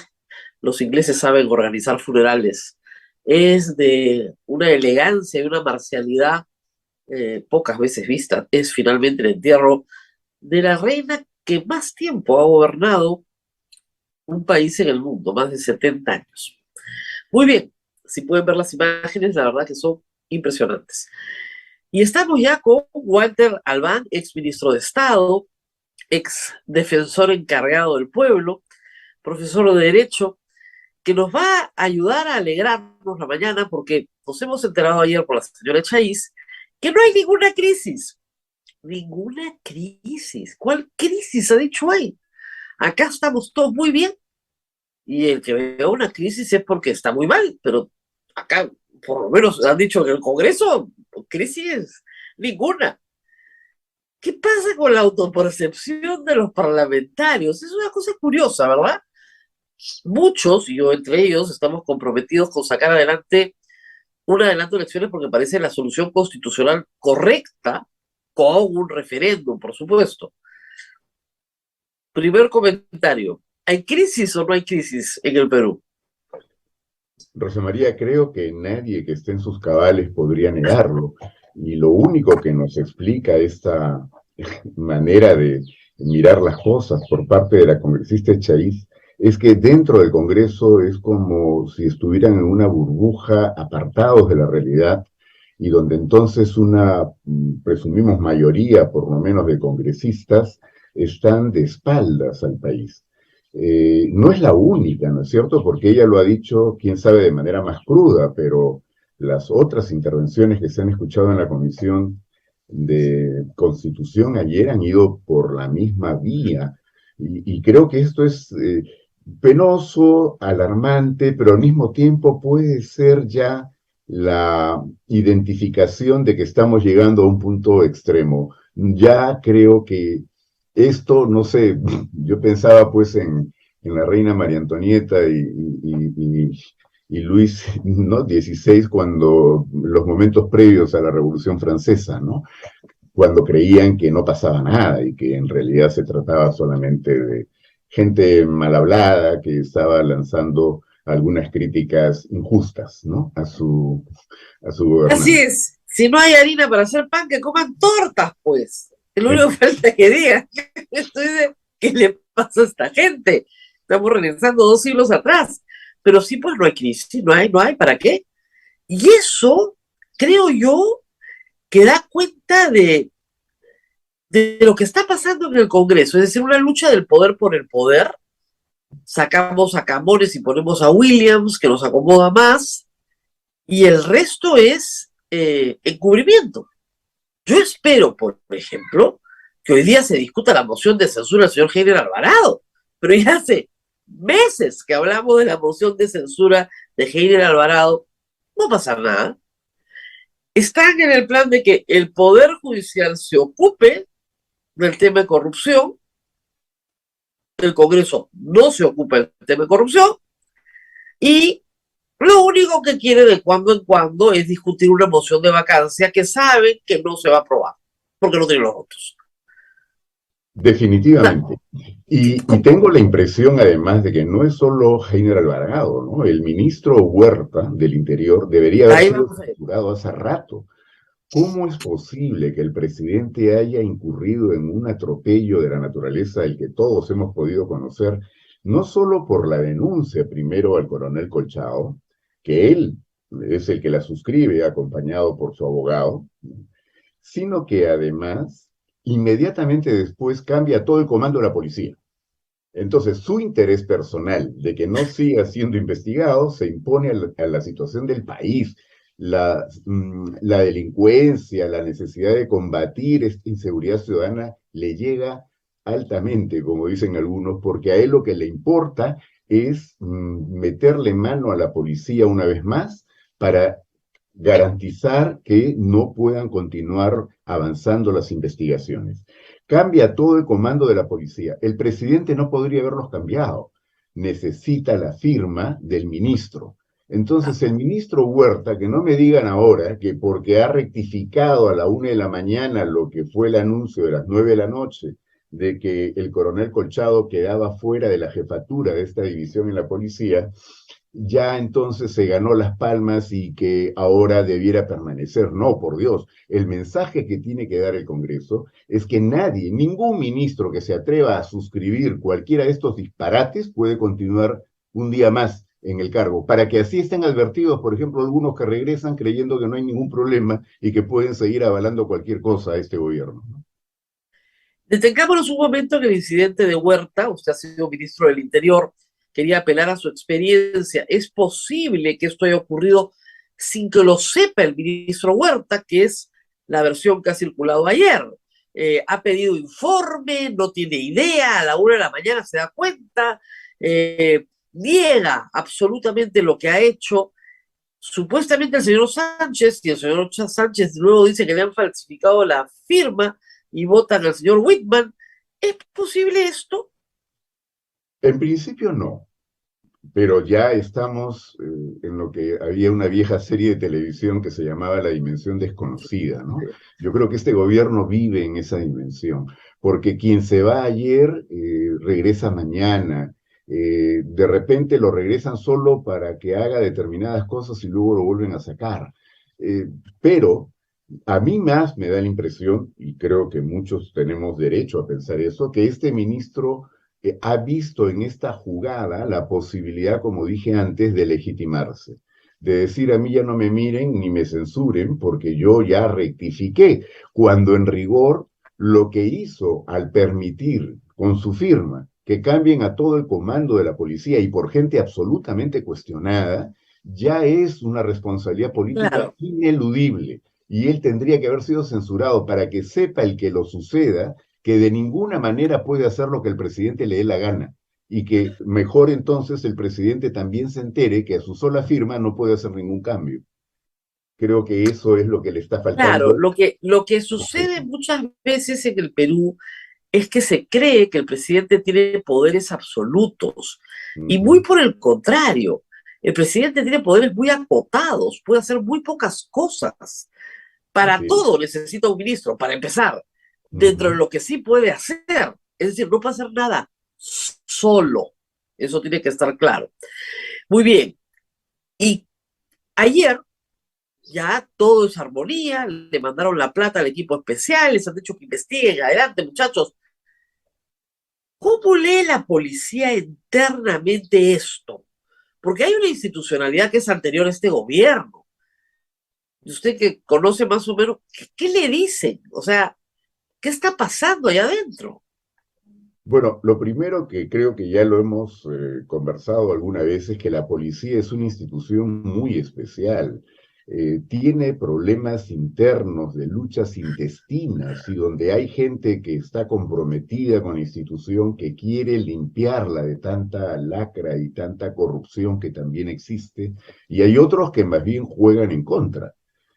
los ingleses saben organizar funerales. Es de una elegancia y una marcialidad pocas veces vista. Es finalmente el entierro de la reina que más tiempo ha gobernado un país en el mundo, más de 70 años. Muy bien, si pueden ver las imágenes, la verdad que son impresionantes. Y estamos ya con Walter Albán, ex ministro de Estado, ex defensor encargado del pueblo, profesor de Derecho, que nos va a ayudar a alegrarnos la mañana porque nos hemos enterado ayer por la señora Chaiz que no hay ninguna crisis. Ninguna crisis. ¿Cuál crisis ha dicho ahí? Acá estamos todos muy bien y el que vea una crisis es porque está muy mal, pero acá por lo menos han dicho que en el Congreso, crisis ninguna. ¿Qué pasa con la autopercepción de los parlamentarios? Es una cosa curiosa, ¿verdad? Muchos, y yo entre ellos, estamos comprometidos con sacar adelante un adelanto de elecciones porque parece la solución constitucional correcta, con un referéndum, por supuesto. Primer comentario. ¿Hay crisis o no hay crisis en el Perú? Rosa María, creo que nadie que esté en sus cabales podría negarlo. Y lo único que nos explica esta manera de mirar las cosas por parte de la congresista Chaiz es que dentro del Congreso es como si estuvieran en una burbuja, apartados de la realidad, y donde entonces una, presumimos, mayoría, por lo menos, de congresistas están de espaldas al país. No es la única, ¿no es cierto? Porque ella lo ha dicho, quién sabe, de manera más cruda, pero las otras intervenciones que se han escuchado en la Comisión de Constitución ayer han ido por la misma vía. Y creo que esto es penoso, alarmante, pero al mismo tiempo puede ser ya la identificación de que estamos llegando a un punto extremo. Ya creo que esto, no sé, yo pensaba pues en la reina María Antonieta y Luis, ¿no? XVI, cuando los momentos previos a la Revolución Francesa, ¿no? Cuando creían que no pasaba nada y que en realidad se trataba solamente de gente mal hablada que estaba lanzando algunas críticas injustas, ¿no? A su Así gobernante. es. Si no hay harina para hacer pan, que coman tortas, pues. Es lo único que falta que digan. Entonces, ¿qué le pasa a esta gente? Estamos regresando 2 siglos atrás. Pero sí, pues no hay crisis, no hay, ¿para qué? Y eso, creo yo, que da cuenta de lo que está pasando en el Congreso. Es decir, una lucha del poder por el poder. Sacamos a Camones y ponemos a Williams, que nos acomoda más, y el resto es encubrimiento. Yo espero, por ejemplo, que hoy día se discuta la moción de censura del señor Heiner Alvarado, pero ya hace meses que hablamos de la moción de censura de Heiner Alvarado, no pasa nada. Están en el plan de que el Poder Judicial se ocupe del tema de corrupción, el Congreso no se ocupa del tema de corrupción, y lo único que quiere de cuando en cuando es discutir una moción de vacancia que saben que no se va a aprobar, porque no tiene los votos. O sea, Definitivamente. Y tengo la impresión, además, de que no es solo Heiner Alvarado, ¿no? El ministro Huerta del Interior debería haber ahí sido vamos a ir. censurado hace rato. ¿Cómo es posible que el presidente haya incurrido en un atropello de la naturaleza del que todos hemos podido conocer, no solo por la denuncia primero al coronel Colchao, que él es el que la suscribe acompañado por su abogado, sino que además inmediatamente después cambia todo el comando de la policía? Entonces, su interés personal de que no siga siendo investigado se impone a la situación del país, la delincuencia, la necesidad de combatir esta inseguridad ciudadana le llega altamente, como dicen algunos, porque a él lo que le importa es meterle mano a la policía una vez más para garantizar que no puedan continuar avanzando las investigaciones. Cambia todo el comando de la policía. El presidente no podría haberlos cambiado. Necesita la firma del ministro. Entonces, el ministro Huerta, que no me digan ahora que porque ha rectificado a la 1 de la mañana lo que fue el anuncio de las 9 de la noche, de que el coronel Colchado quedaba fuera de la jefatura de esta división en la policía, ya entonces se ganó las palmas y que ahora debiera permanecer. No, por Dios, el mensaje que tiene que dar el Congreso es que nadie, ningún ministro que se atreva a suscribir cualquiera de estos disparates puede continuar un día más en el cargo, para que así estén advertidos, por ejemplo, algunos que regresan creyendo que no hay ningún problema y que pueden seguir avalando cualquier cosa a este gobierno, ¿no? Detengámonos un momento en el incidente de Huerta. Usted ha sido ministro del Interior, quería apelar a su experiencia. ¿Es posible que esto haya ocurrido sin que lo sepa el ministro Huerta, que es la versión que ha circulado ayer? Ha pedido informe, no tiene idea, a la 1 de la mañana se da cuenta, niega absolutamente lo que ha hecho. Supuestamente el señor Sánchez, y el señor Sánchez luego dice que le han falsificado la firma y votan al señor Whitman. ¿Es posible esto? En principio no, pero ya estamos en lo que había una vieja serie de televisión que se llamaba La Dimensión Desconocida, ¿no? Yo creo que este gobierno vive en esa dimensión, porque quien se va ayer regresa mañana. De repente lo regresan solo para que haga determinadas cosas y luego lo vuelven a sacar. Pero A mí más me da la impresión, y creo que muchos tenemos derecho a pensar eso, que este ministro ha visto en esta jugada la posibilidad, como dije antes, de legitimarse, de decir a mí ya no me miren ni me censuren porque yo ya rectifiqué, cuando en rigor lo que hizo al permitir con su firma que cambien a todo el comando de la policía y por gente absolutamente cuestionada, ya es una responsabilidad política Claro, ineludible y él tendría que haber sido censurado para que sepa el que lo suceda que de ninguna manera puede hacer lo que el presidente le dé la gana y que mejor entonces el presidente también se entere que a su sola firma no puede hacer ningún cambio. Creo que eso es lo que le está claro, faltando. lo que sucede muchas veces en el Perú es que se cree que el presidente tiene poderes absolutos y muy Ujú, por el contrario, el presidente tiene poderes muy acotados, puede hacer muy pocas cosas. Para así es. todo necesita un ministro, para empezar, dentro de Ujú. lo que sí puede hacer, es decir, no puede hacer nada solo, eso tiene que estar claro. Muy bien, y ayer ya todo es armonía, le mandaron la plata al equipo especial, les han dicho que investiguen, adelante muchachos. ¿Cómo lee la policía internamente esto? Porque hay una institucionalidad que es anterior a este gobierno. Y usted que conoce más o menos, ¿qué le dicen? O sea, ¿qué está pasando allá adentro? Bueno, lo primero que creo que ya lo hemos conversado alguna vez es que la policía es una institución muy especial. Tiene problemas internos de luchas intestinas y donde hay gente que está comprometida con la institución que quiere limpiarla de tanta lacra y tanta corrupción que también existe, y hay otros que más bien juegan en contra.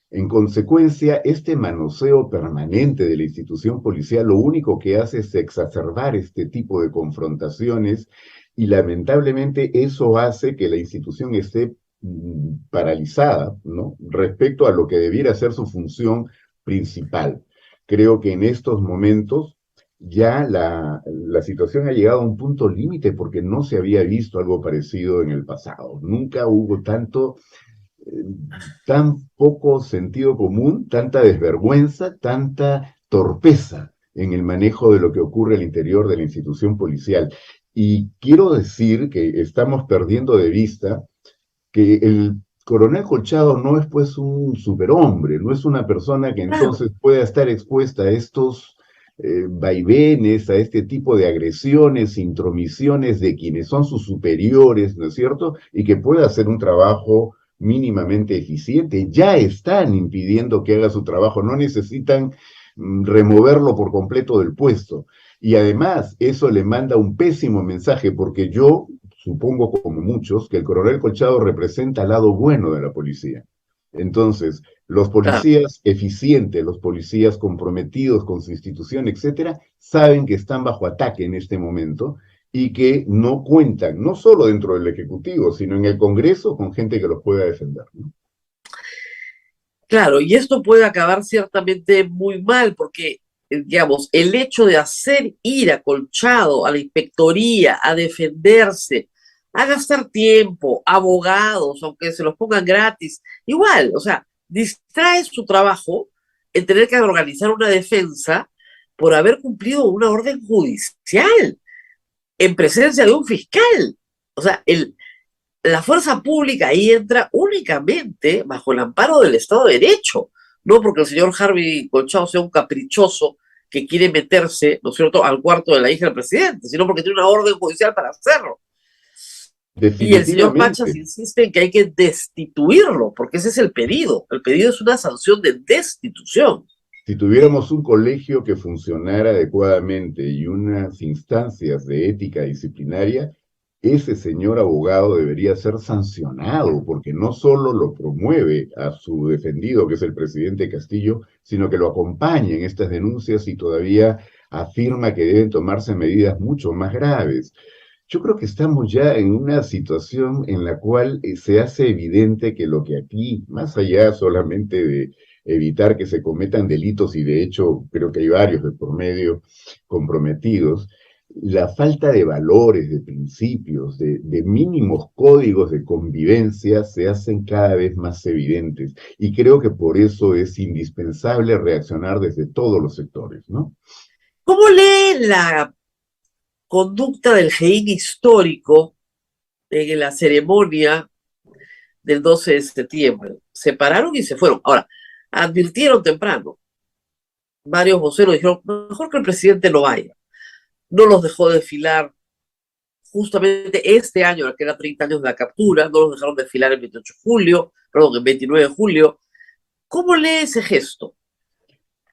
En consecuencia, este manoseo permanente de la institución policial lo único que hace es exacerbar este tipo de confrontaciones y lamentablemente eso hace que la institución esté paralizada, ¿no? Respecto a lo que debiera ser su función principal. Creo que en estos momentos ya la situación ha llegado a un punto límite porque no se había visto algo parecido en el pasado. Nunca hubo tanto eh, tan poco sentido común, tanta desvergüenza, tanta torpeza en el manejo de lo que ocurre al interior de la institución policial. Y quiero decir que estamos perdiendo de vista que el coronel Colchado no es pues un superhombre, no es una persona que Claro, entonces pueda estar expuesta a estos vaivenes, a este tipo de agresiones, intromisiones de quienes son sus superiores, ¿no es cierto? Y que pueda hacer un trabajo mínimamente eficiente. Ya están impidiendo que haga su trabajo, no necesitan removerlo por completo del puesto. Y además, eso le manda un pésimo mensaje, porque yo supongo como muchos, que el coronel Colchado representa el lado bueno de la policía. Entonces, los claro. policías eficientes, los policías comprometidos con su institución, etcétera, saben que están bajo ataque en este momento y que no cuentan, no solo dentro del Ejecutivo, sino en el Congreso, con gente que los pueda defender, ¿no? Claro, y esto puede acabar ciertamente muy mal porque, digamos, el hecho de hacer ir a Colchado a la inspectoría a defenderse, a gastar tiempo, abogados, aunque se los pongan gratis, igual, o sea, distrae su trabajo en tener que organizar una defensa por haber cumplido una orden judicial en presencia de un fiscal. O sea, la fuerza pública ahí entra únicamente bajo el amparo del Estado de Derecho, no porque el señor Harvey Colchado sea un caprichoso que quiere meterse, ¿no es cierto?, al cuarto de la hija del presidente, sino porque tiene una orden judicial para hacerlo. Y el señor Pachas Definitivamente. insiste en que hay que destituirlo, porque ese es el pedido. El pedido es una sanción de destitución. Si tuviéramos un colegio que funcionara adecuadamente y unas instancias de ética disciplinaria, ese señor abogado debería ser sancionado porque no solo lo promueve a su defendido, que es el presidente Castillo, sino que lo acompaña en estas denuncias y todavía afirma que deben tomarse medidas mucho más graves. Yo creo que estamos ya en una situación en la cual se hace evidente que lo que aquí, más allá solamente de evitar que se cometan delitos, y de hecho creo que hay varios de por medio comprometidos, la falta de valores, de principios, de mínimos códigos de convivencia se hacen cada vez más evidentes. Y creo que por eso es indispensable reaccionar desde todos los sectores, ¿no? ¿Cómo lee la conducta del GEIN histórico en la ceremonia del 12 de septiembre? Se pararon y se fueron. Ahora, advirtieron temprano. Varios voceros dijeron, mejor que el presidente no vaya. No los dejó desfilar justamente este año, que era 30 años de la captura, no los dejaron desfilar el 28 de julio, perdón, el 29 de julio. ¿Cómo lee ese gesto?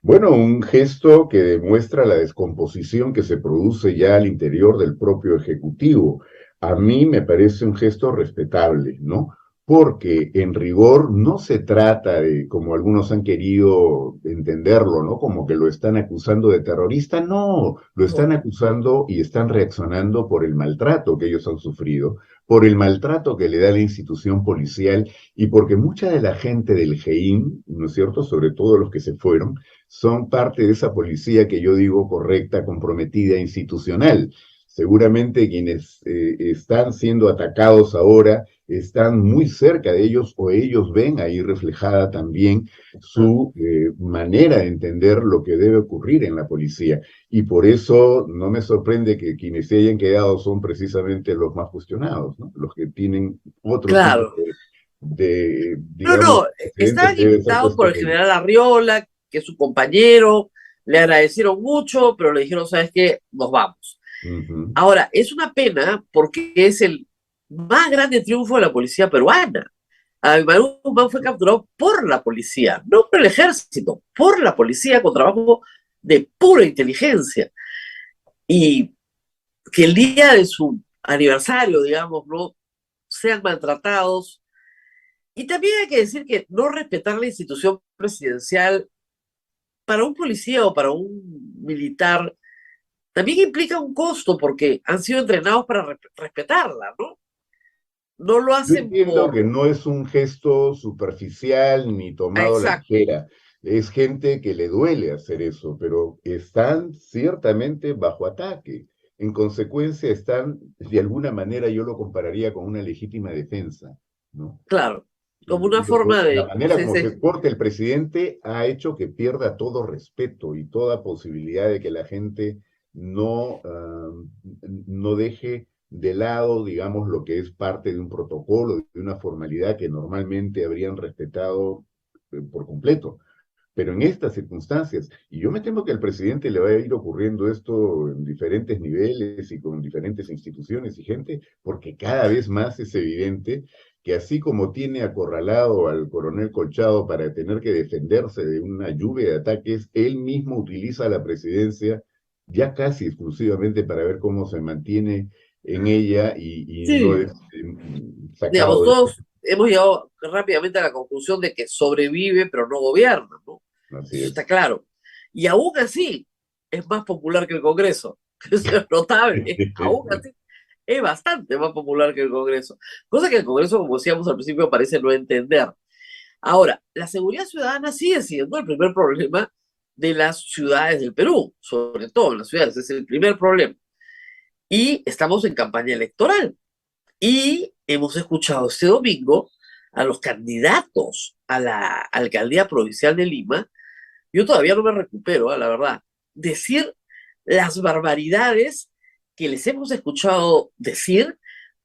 Bueno, un gesto que demuestra la descomposición que se produce ya al interior del propio Ejecutivo. A mí me parece un gesto respetable, ¿no? Porque en rigor no se trata de, como algunos han querido entenderlo, ¿no? Como que lo están acusando de terrorista. No, lo están acusando y están reaccionando por el maltrato que ellos han sufrido, por el maltrato que le da la institución policial y porque mucha de la gente del GEIN, ¿no es cierto?, sobre todo los que se fueron, son parte de esa policía que yo digo correcta, comprometida, institucional. Seguramente quienes están siendo atacados ahora están muy cerca de ellos o ellos ven ahí reflejada también su manera de entender lo que debe ocurrir en la policía. Y por eso no me sorprende que quienes se hayan quedado son precisamente los más cuestionados, ¿no? Los que tienen otro Claro. tipo de No, digamos, estaban debe ser invitados por el cuestionable. general Arriola, que es su compañero, le agradecieron mucho, pero le dijeron, ¿sabes qué? Nos vamos. Ujú. Ahora, es una pena porque es el más grande triunfo de la policía peruana. Abimael Guzmán fue capturado por la policía, no por el ejército, por la policía con trabajo de pura inteligencia. Y que el día de su aniversario, digamos, no sean maltratados. Y también hay que decir que no respetar la institución presidencial para un policía o para un militar también implica un costo porque han sido entrenados para respetarla, ¿no? No lo Yo hacen entiendo que por... no es un gesto superficial ni tomado a la Exacto, ligera. Es gente que le duele hacer eso, pero están ciertamente bajo ataque. En consecuencia, están, de alguna manera, yo lo compararía con una legítima defensa, ¿no? claro, como una forma La de... manera Sí, como se sí, porta el presidente ha hecho que pierda todo respeto y toda posibilidad de que la gente no deje de lado, digamos, lo que es parte de un protocolo, de una formalidad que normalmente habrían respetado por completo. Pero en estas circunstancias, y yo me temo que al presidente le va a ir ocurriendo esto en diferentes niveles y con diferentes instituciones y gente, porque cada vez más es evidente que así como tiene acorralado al coronel Colchado para tener que defenderse de una lluvia de ataques, él mismo utiliza la presidencia ya casi exclusivamente para ver cómo se mantiene en ella y no sí. es Digamos, sacado de... todos hemos llegado rápidamente a la conclusión de que sobrevive pero no gobierna, ¿no? Así Eso está es. claro. Y aún así es más popular que el Congreso. Eso es notable. Aún así es bastante más popular que el Congreso. Cosa que el Congreso, como decíamos al principio, parece no entender. Ahora, la seguridad ciudadana sigue siendo el primer problema de las ciudades del Perú, sobre todo en las ciudades, es el primer problema. Y estamos en campaña electoral. Y hemos escuchado este domingo a los candidatos a la alcaldía provincial de Lima. Yo todavía no me recupero, la verdad, decir las barbaridades que les hemos escuchado decir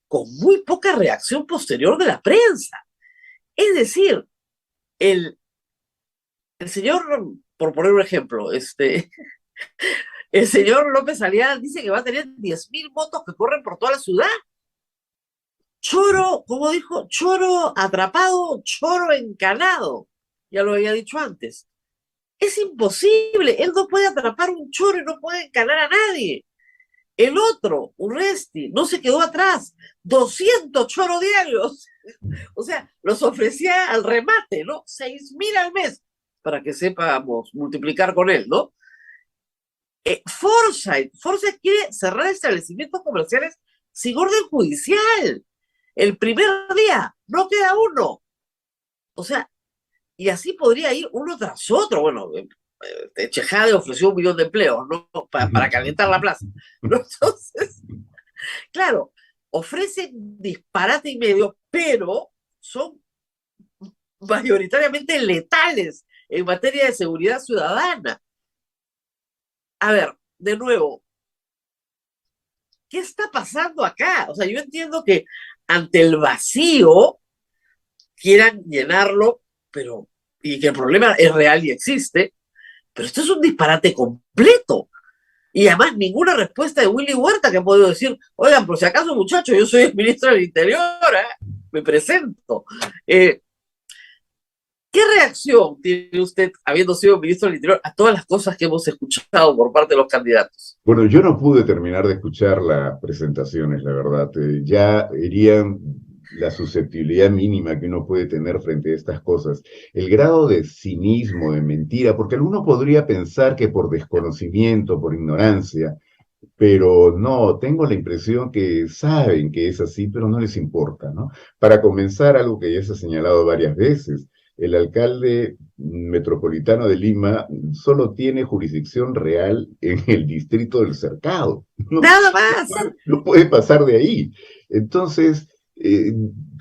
con muy poca reacción posterior de la prensa. Es decir, el, el señor, por poner un ejemplo, el señor López Aliaga dice que va a tener 10.000 votos que corren por toda la ciudad. Choro, como dijo, choro atrapado, choro encanado. Ya lo había dicho antes. Es imposible. Él no puede atrapar un choro y no puede encanar a nadie. El otro, Urresti, no se quedó atrás. 200 choros diarios. O sea, los ofrecía al remate, ¿no? 6.000 al mes, para que sepamos multiplicar con él, ¿no? Forsyth quiere cerrar establecimientos comerciales sin orden judicial. El primer día, no queda uno. O sea, y así podría ir uno tras otro. Bueno, Chejade ofreció 1 millón de empleos, ¿no? Para calentar la plaza. ¿No? Entonces, claro, ofrecen disparate y medio, pero son mayoritariamente letales en materia de seguridad ciudadana. A ver, de nuevo, ¿qué está pasando acá? O sea, yo entiendo que ante el vacío quieran llenarlo, pero, y que el problema es real y existe, pero esto es un disparate completo. Y además ninguna respuesta de Willy Huerta que ha podido decir, oigan, por si acaso, muchachos, yo soy el ministro del Interior, me presento. ¿Qué reacción tiene usted, habiendo sido ministro del Interior, a todas las cosas que hemos escuchado por parte de los candidatos? Bueno, yo no pude terminar de escuchar las presentaciones, la verdad. Ya herían la susceptibilidad mínima que uno puede tener frente a estas cosas. El grado de cinismo, de mentira, porque alguno podría pensar que por desconocimiento, por ignorancia, pero no, tengo la impresión que saben que es así, pero no les importa, ¿no? Para comenzar, algo que ya se ha señalado varias veces, el alcalde metropolitano de Lima solo tiene jurisdicción real en el distrito del Cercado. Nada más. No puede pasar de ahí. Entonces,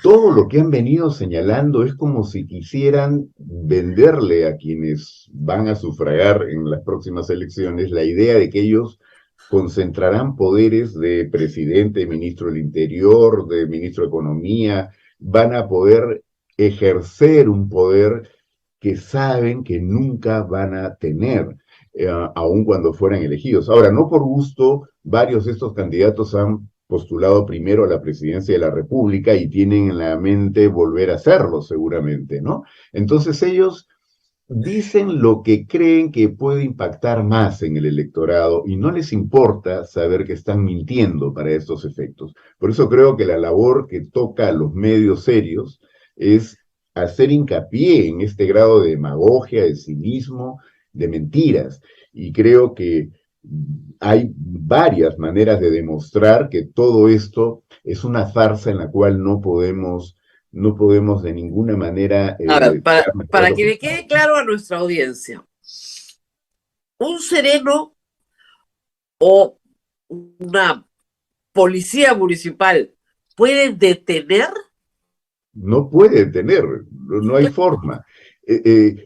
todo lo que han venido señalando es como si quisieran venderle a quienes van a sufragar en las próximas elecciones la idea de que ellos concentrarán poderes de presidente, ministro del Interior, de ministro de Economía, van a poder ejercer un poder que saben que nunca van a tener, aun cuando fueran elegidos. Ahora, no por gusto, varios de estos candidatos han postulado primero a la presidencia de la República y tienen en la mente volver a hacerlo seguramente, ¿no? Entonces ellos dicen lo que creen que puede impactar más en el electorado y no les importa saber que están mintiendo para estos efectos. Por eso creo que la labor que toca a los medios serios es hacer hincapié en este grado de demagogia, de cinismo, de mentiras. Y creo que hay varias maneras de demostrar que todo esto es una farsa en la cual no podemos de ninguna manera... A ver, para que le quede claro a nuestra audiencia, un sereno o una policía municipal puede detener. No puede detener, no hay forma.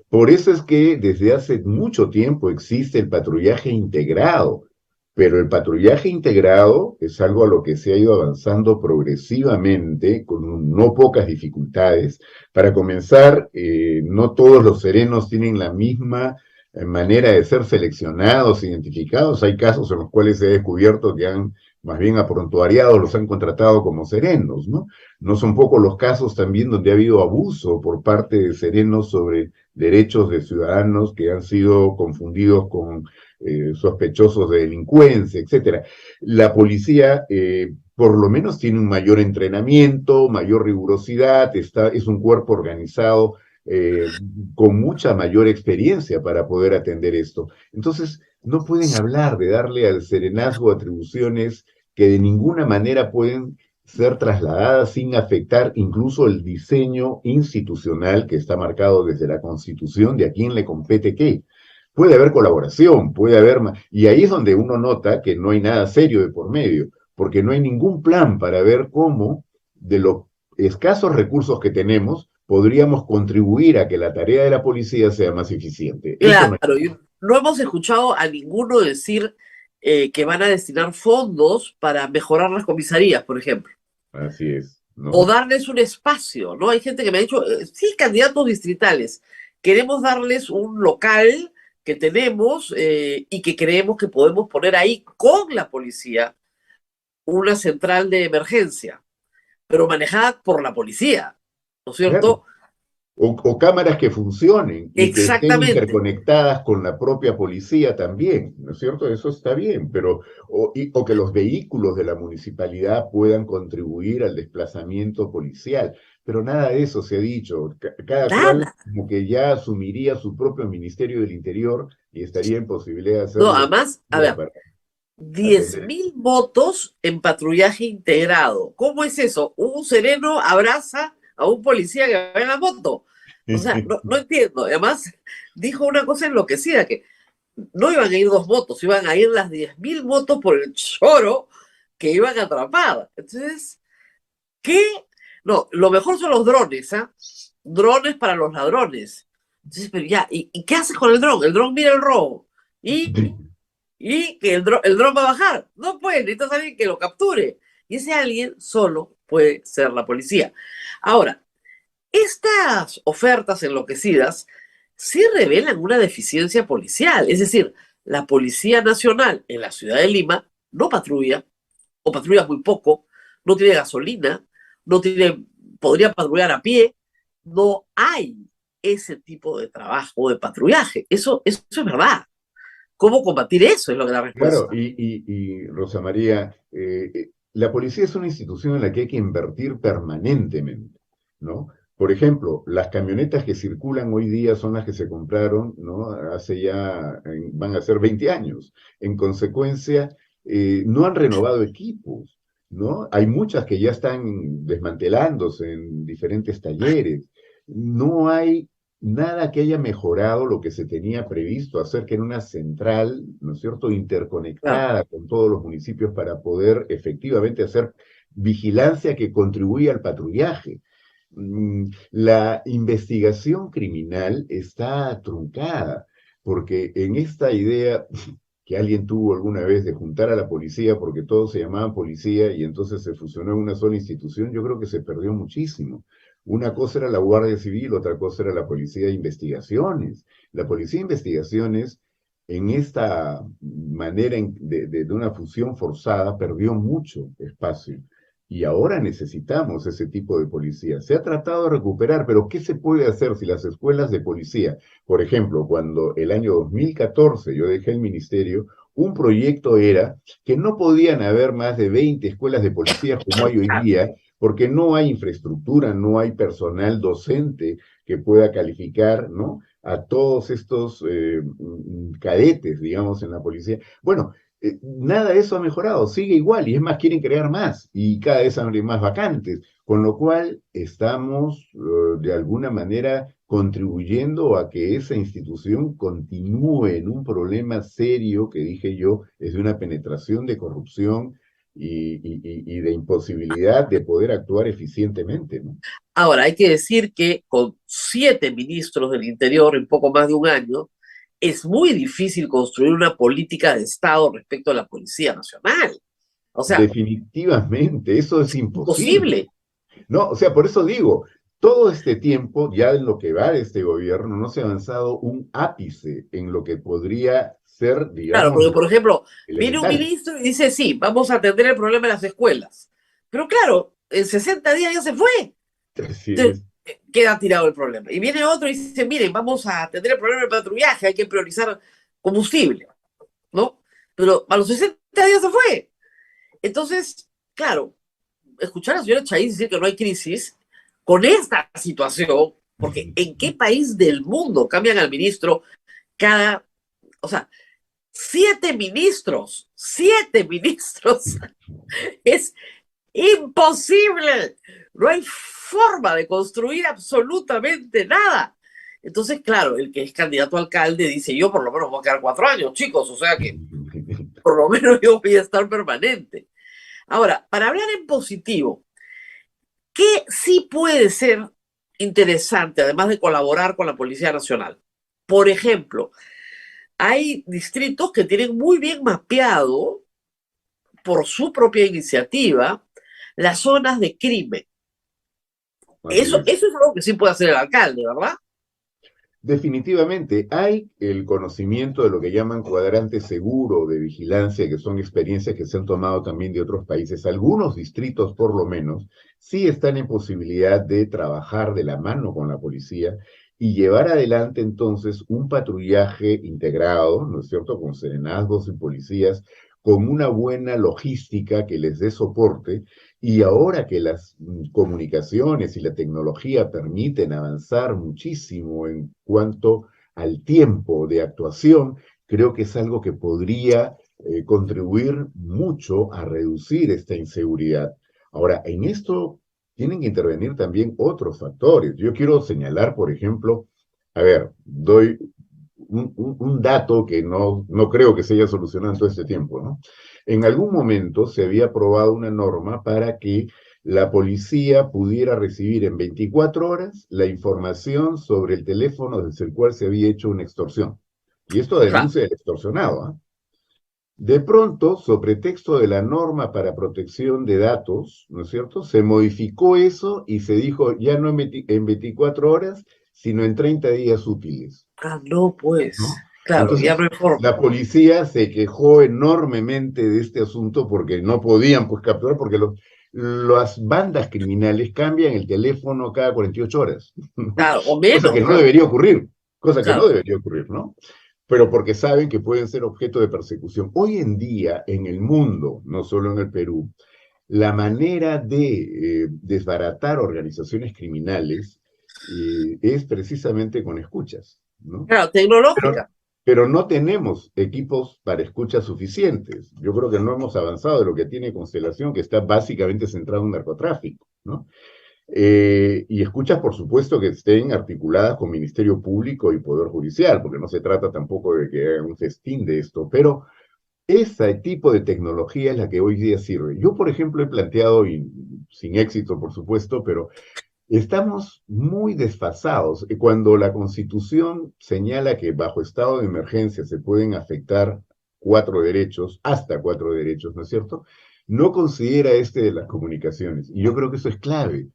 Por eso es que desde hace mucho tiempo existe el patrullaje integrado, pero el patrullaje integrado es algo a lo que se ha ido avanzando progresivamente, con no pocas dificultades. Para comenzar, no todos los serenos tienen la misma manera de ser seleccionados, identificados. Hay casos en los cuales se ha descubierto que han más bien aprontuariados, los han contratado como serenos, ¿no? No son pocos los casos también donde ha habido abuso por parte de serenos sobre derechos de ciudadanos que han sido confundidos con sospechosos de delincuencia, etcétera. La policía, por lo menos, tiene un mayor entrenamiento, mayor rigurosidad, es un cuerpo organizado con mucha mayor experiencia para poder atender esto. Entonces, no pueden hablar de darle al serenazgo atribuciones que de ninguna manera pueden ser trasladadas sin afectar incluso el diseño institucional que está marcado desde la Constitución de a quién le compete qué. Puede haber colaboración, puede haber... Y ahí es donde uno nota que no hay nada serio de por medio, porque no hay ningún plan para ver cómo, de los escasos recursos que tenemos, podríamos contribuir a que la tarea de la policía sea más eficiente. Claro, no hemos escuchado a ninguno decir que van a destinar fondos para mejorar las comisarías, por ejemplo. Así es, ¿no? O darles un espacio, ¿no? Hay gente que me ha dicho, sí, candidatos distritales, queremos darles un local que tenemos y que creemos que podemos poner ahí con la policía una central de emergencia, pero manejada por la policía, ¿no es cierto? Claro. O cámaras que funcionen y que estén interconectadas con la propia policía también, ¿no es cierto? Eso está bien, pero o que los vehículos de la municipalidad puedan contribuir al desplazamiento policial, pero nada de eso se ha dicho. Cada cual como que ya asumiría su propio Ministerio del Interior y estaría en posibilidad de hacerlo. No, además, a ver, 10.000 votos en patrullaje integrado. ¿Cómo es eso? Un sereno abraza a un policía que va en la moto. O sea, no entiendo. Además, dijo una cosa enloquecida, que no iban a ir 2 motos, iban a ir las 10.000 motos por el choro que iban a atrapar. Entonces, ¿qué? No, lo mejor son los drones, ¿ah? Drones para los ladrones. Entonces, pero ya, ¿y qué haces con el dron? El dron mira el robo. Y que el dron va a bajar. No puede, necesitas a alguien que lo capture. Y ese alguien solo puede ser la policía. Ahora, estas ofertas enloquecidas sí revelan una deficiencia policial. Es decir, la Policía Nacional en la ciudad de Lima no patrulla, o patrulla muy poco, no tiene gasolina, no tiene, podría patrullar a pie, no hay ese tipo de trabajo de patrullaje. Eso es verdad. ¿Cómo combatir eso? Es lo que la Claro, respuesta. Rosa María, la policía es una institución en la que hay que invertir permanentemente, ¿no? Por ejemplo, las camionetas que circulan hoy día son las que se compraron, ¿no? Hace ya, van a ser 20 años. En consecuencia, no han renovado equipos, ¿no? Hay muchas que ya están desmantelándose en diferentes talleres. No hay nada que haya mejorado lo que se tenía previsto hacer, que era una central, ¿no es cierto?, Claro. interconectada con todos los municipios para poder efectivamente hacer vigilancia que contribuya al patrullaje. La investigación criminal está truncada, porque en esta idea que alguien tuvo alguna vez de juntar a la policía porque todos se llamaban policía y entonces se fusionó en una sola institución, yo creo que se perdió muchísimo. Una cosa era la Guardia Civil, otra cosa era la Policía de Investigaciones. La Policía de Investigaciones, en esta manera de una fusión forzada, perdió mucho espacio. Y ahora necesitamos ese tipo de policía. Se ha tratado de recuperar, pero ¿qué se puede hacer si las escuelas de policía, por ejemplo, cuando el año 2014 yo dejé el ministerio, un proyecto era que no podían haber más de 20 escuelas de policía como hay hoy día, porque no hay infraestructura, no hay personal docente que pueda calificar, ¿no?, a todos estos cadetes, digamos, en la policía. Bueno, nada de eso ha mejorado, sigue igual, y es más, quieren crear más, y cada vez hay más vacantes, con lo cual estamos de alguna manera contribuyendo a que esa institución continúe en un problema serio que dije yo, es de una penetración de corrupción y de imposibilidad de poder actuar eficientemente, ¿no? Ahora, hay que decir que con 7 ministros del Interior en poco más de un año, es muy difícil construir una política de Estado respecto a la Policía Nacional. O sea, Definitivamente, eso es imposible. imposible. No, o sea, por eso digo, todo este tiempo, ya en lo que va de este gobierno, no se ha avanzado un ápice en lo que podría ser, Claro, digamos, porque, por lo ejemplo, viene un elemental. ministro y dice, sí, vamos a atender el problema de las escuelas. Pero claro, en 60 días ya se fue. Así Entonces, es. queda tirado el problema. Y viene otro y dice, miren, vamos a atender el problema del patrullaje, hay que priorizar combustible, ¿no? Pero a los 60 días se fue. Entonces, claro, escuchar a la señora Chaiz decir que no hay crisis con esta situación, porque ¿en qué país del mundo cambian al ministro cada, o sea, 7 ministros, es imposible, no hay forma de construir absolutamente nada. Entonces, claro, el que es candidato a alcalde dice, yo por lo menos voy a quedar 4 años, chicos, o sea que por lo menos yo voy a estar permanente. Ahora, para hablar en positivo, ¿qué sí puede ser interesante, además de colaborar con la Policía Nacional? Por ejemplo, hay distritos que tienen muy bien mapeado, por su propia iniciativa, las zonas de crimen. Así Eso es. es algo que sí puede hacer el alcalde, ¿verdad? Definitivamente, hay el conocimiento de lo que llaman cuadrante seguro de vigilancia, que son experiencias que se han tomado también de otros países. Algunos distritos, por lo menos, sí están en posibilidad de trabajar de la mano con la policía y llevar adelante entonces un patrullaje integrado, ¿no es cierto?, con serenazgos y policías, con una buena logística que les dé soporte. Y ahora que las comunicaciones y la tecnología permiten avanzar muchísimo en cuanto al tiempo de actuación, creo que es algo que podría contribuir mucho a reducir esta inseguridad. Ahora, en esto tienen que intervenir también otros factores. Yo quiero señalar, por ejemplo, a ver, doy un dato que no creo que se haya solucionado en todo este tiempo, ¿no? En algún momento se había aprobado una norma para que la policía pudiera recibir en 24 horas la información sobre el teléfono desde el cual se había hecho una extorsión. Y esto Claro. denuncia del extorsionado, ¿ah? De pronto, sobre texto de la norma para protección de datos, ¿no es cierto? Se modificó eso y se dijo ya no en 24 horas, sino en 30 días útiles, Ah, no, pues. ¿no? Claro, ya Entonces, no hay forma. la policía se quejó enormemente de este asunto porque no podían pues capturar, porque las bandas criminales cambian el teléfono cada 48 horas, ¿no? Claro, o Cosa que menos, no ¿no? debería ocurrir, cosa que no Claro. debería ocurrir, ¿no? Pero porque saben que pueden ser objeto de persecución. Hoy en día, en el mundo, no solo en el Perú, la manera de desbaratar organizaciones criminales es precisamente con escuchas, ¿no? Claro, Pero, tecnológica. pero no tenemos equipos para escuchas suficientes. Yo creo que no hemos avanzado de lo que tiene Constelación, que está básicamente centrado en narcotráfico, ¿no? Y escuchas, por supuesto, que estén articuladas con Ministerio Público y Poder Judicial, porque no se trata tampoco de que hagan un festín de esto, pero ese tipo de tecnología es la que hoy día sirve. Yo, por ejemplo, he planteado, y sin éxito, por supuesto, pero estamos muy desfasados. Cuando la Constitución señala que bajo estado de emergencia se pueden afectar 4 derechos, hasta 4 derechos, ¿no es cierto? No considera este de las comunicaciones. Y yo creo que eso es clave,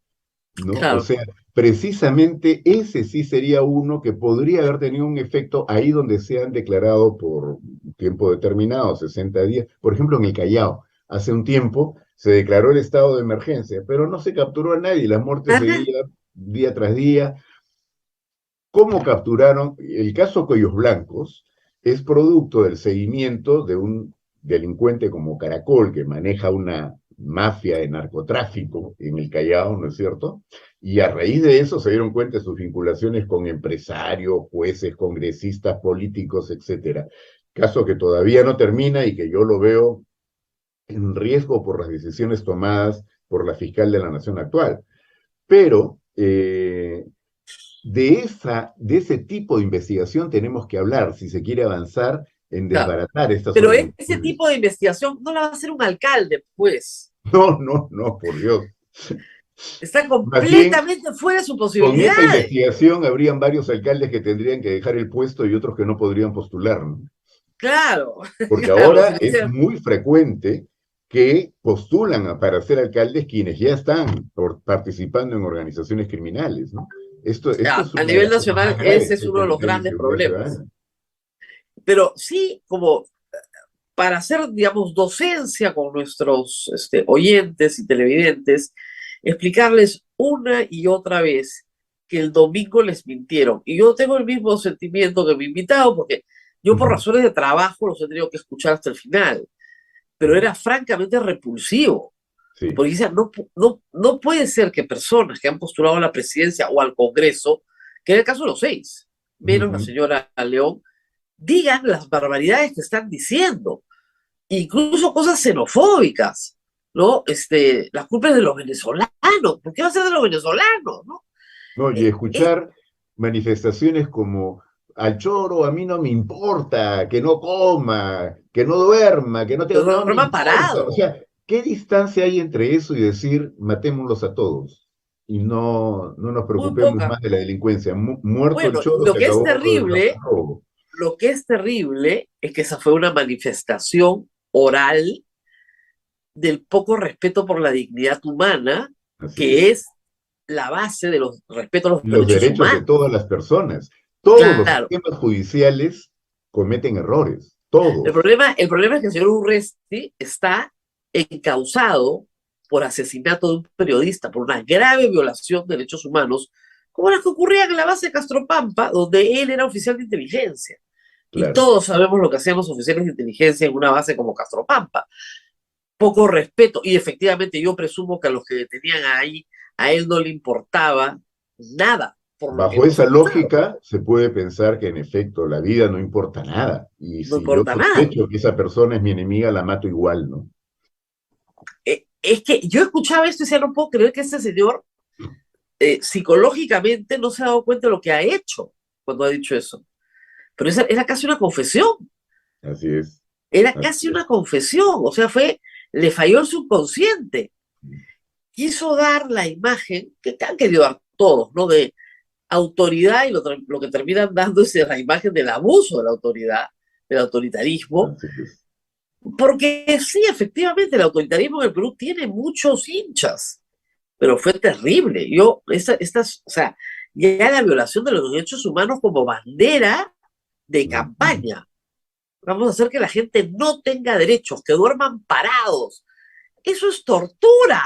¿no? O Claro. sea, precisamente ese sí sería uno que podría haber tenido un efecto ahí donde se han declarado por tiempo determinado, 60 días. Por ejemplo, en el Callao, hace un tiempo se declaró el estado de emergencia, pero no se capturó a nadie, las muertes Ajá. seguían día tras día. ¿Cómo capturaron? El caso Cuellos Blancos es producto del seguimiento de un delincuente como Caracol, que maneja una mafia de narcotráfico en el Callao, ¿no es cierto? Y a raíz de eso se dieron cuenta de sus vinculaciones con empresarios, jueces, congresistas, políticos, etcétera. Caso que todavía no termina y que yo lo veo en riesgo por las decisiones tomadas por la fiscal de la Nación actual. Pero de ese tipo de investigación tenemos que hablar si se quiere avanzar en Claro. desbaratar estas Pero ese organizaciones. tipo de investigación no la va a hacer un alcalde, pues. No, no, no, por Dios. Está Más bien, completamente fuera de sus con esa posibilidades. investigación habrían varios alcaldes que tendrían que dejar el puesto y otros que no podrían postular, ¿no? Claro, Porque claro. ahora es muy frecuente que postulan para ser alcaldes quienes ya están participando en organizaciones criminales, ¿no? Esto es A una de nivel las cosas nacional, más graves ese es que uno de puede los tener la grandes inseguridad problemas. ciudadana. Pero sí, como para hacer, digamos, docencia con nuestros oyentes y televidentes, explicarles una y otra vez que el domingo les mintieron. Y yo tengo el mismo sentimiento que mi invitado, porque yo por Ujú, razones de trabajo los he tenido que escuchar hasta el final, pero ujú. era francamente repulsivo. Sí. Porque decía, no puede ser que personas que han postulado a la presidencia o al Congreso, que en el caso de los 6, menos la Ujú. señora León, digan las barbaridades que están diciendo, incluso cosas xenofóbicas, ¿no? La culpa es de los venezolanos, ¿por qué va a ser de los venezolanos, no? No, y Es escuchar manifestaciones como al choro a mí no me importa, que no coma, que no duerma, que no de tenga, no me norma importa. O parado, sea, ¿qué distancia hay entre eso y decir matémoslos a todos? Y no nos muy preocupemos poca. más de la delincuencia. Muerto el Bueno, choro, se acabó el narcorobo. lo que es terrible es que esa fue una manifestación oral del poco respeto por la dignidad humana, Así que es. es la base de los respeto a los Los derechos derechos de humanos. todas las personas. Todos los Claro, sistemas judiciales cometen errores, todos. el problema es que el señor Urresti está encausado por asesinato de un periodista, por una grave violación de derechos humanos, como las que ocurrían en la base de Castropampa, donde él era oficial de inteligencia. Y Claro. todos sabemos lo que hacían los oficiales de inteligencia en una base como Castropampa. Poco respeto, y efectivamente yo presumo que a los que detenían ahí, a él no le importaba nada por lo que Bajo hemos esa escuchado, lógica, se puede pensar que en efecto la vida no importa nada. Y no si yo importa nada. sospecho que esa persona es mi enemiga, la mato igual, ¿no? es que yo escuchaba esto y decía, no puedo creer que este señor psicológicamente no se ha dado cuenta de lo que ha hecho cuando ha dicho eso. Pero era casi una confesión, Así es. era Así casi una confesión, o sea, le falló el subconsciente. Quiso dar la imagen que han querido dar todos, ¿no? De autoridad y lo que terminan dando es la imagen del abuso de la autoridad, del autoritarismo, así es. porque sí, efectivamente, el autoritarismo en el Perú tiene muchos hinchas, pero fue terrible. O sea, ya la violación de los derechos humanos como bandera de campaña. Vamos a hacer que la gente no tenga derechos, que duerman parados. Eso es tortura.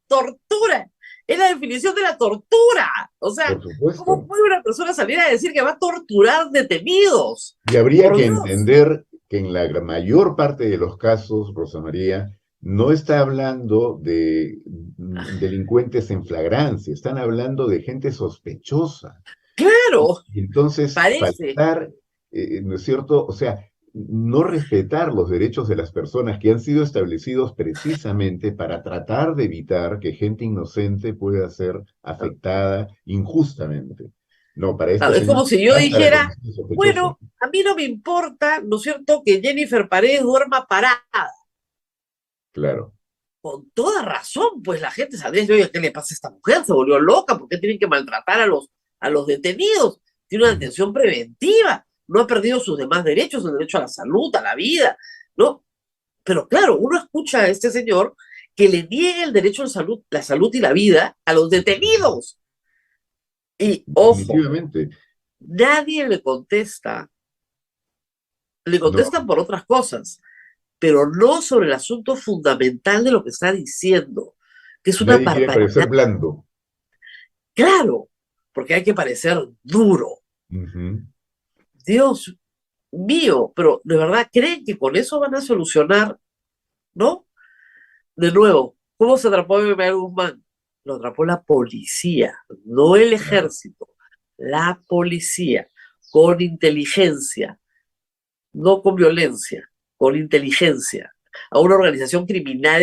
Tortura. Es la definición de la tortura. O sea, Por supuesto. ¿cómo puede una persona salir a decir que va a torturar detenidos? Y habría Por que Dios. entender que en la mayor parte de los casos, Rosa María, no está hablando de delincuentes en flagrancia, están hablando de gente sospechosa. Claro, Y entonces, parece. faltar, ¿no es cierto? O sea, no respetar los derechos de las personas que han sido establecidos precisamente para tratar de evitar que gente inocente pueda ser afectada injustamente. No, para este Claro, es señor como si yo basta la dijera, condición sospechosa. bueno, a mí no me importa, ¿no es cierto?, que Jennifer Paredes duerma parada. Claro. Con toda razón, pues la gente saldría y dice, oye, ¿qué le pasa a esta mujer? Se volvió loca, ¿por qué tienen que maltratar a los detenidos? Tiene una detención preventiva, no ha perdido sus demás derechos, el derecho a la salud, a la vida, ¿no? Pero claro, uno escucha a este señor que le niega el derecho a la salud y la vida a los detenidos. Y, ojo, Definitivamente. nadie le No, contestan por otras cosas, pero no sobre el asunto fundamental de lo que está diciendo, que es una nadie quiere parecer barbaridad. blando. Claro, porque hay que parecer duro. Ujú. Dios mío, pero de verdad creen que con eso van a solucionar, ¿no? De nuevo, ¿cómo se atrapó a Miguel Guzmán? Lo atrapó la policía, no el Claro. ejército, la policía, con inteligencia, no con violencia, con inteligencia. A una organización criminal,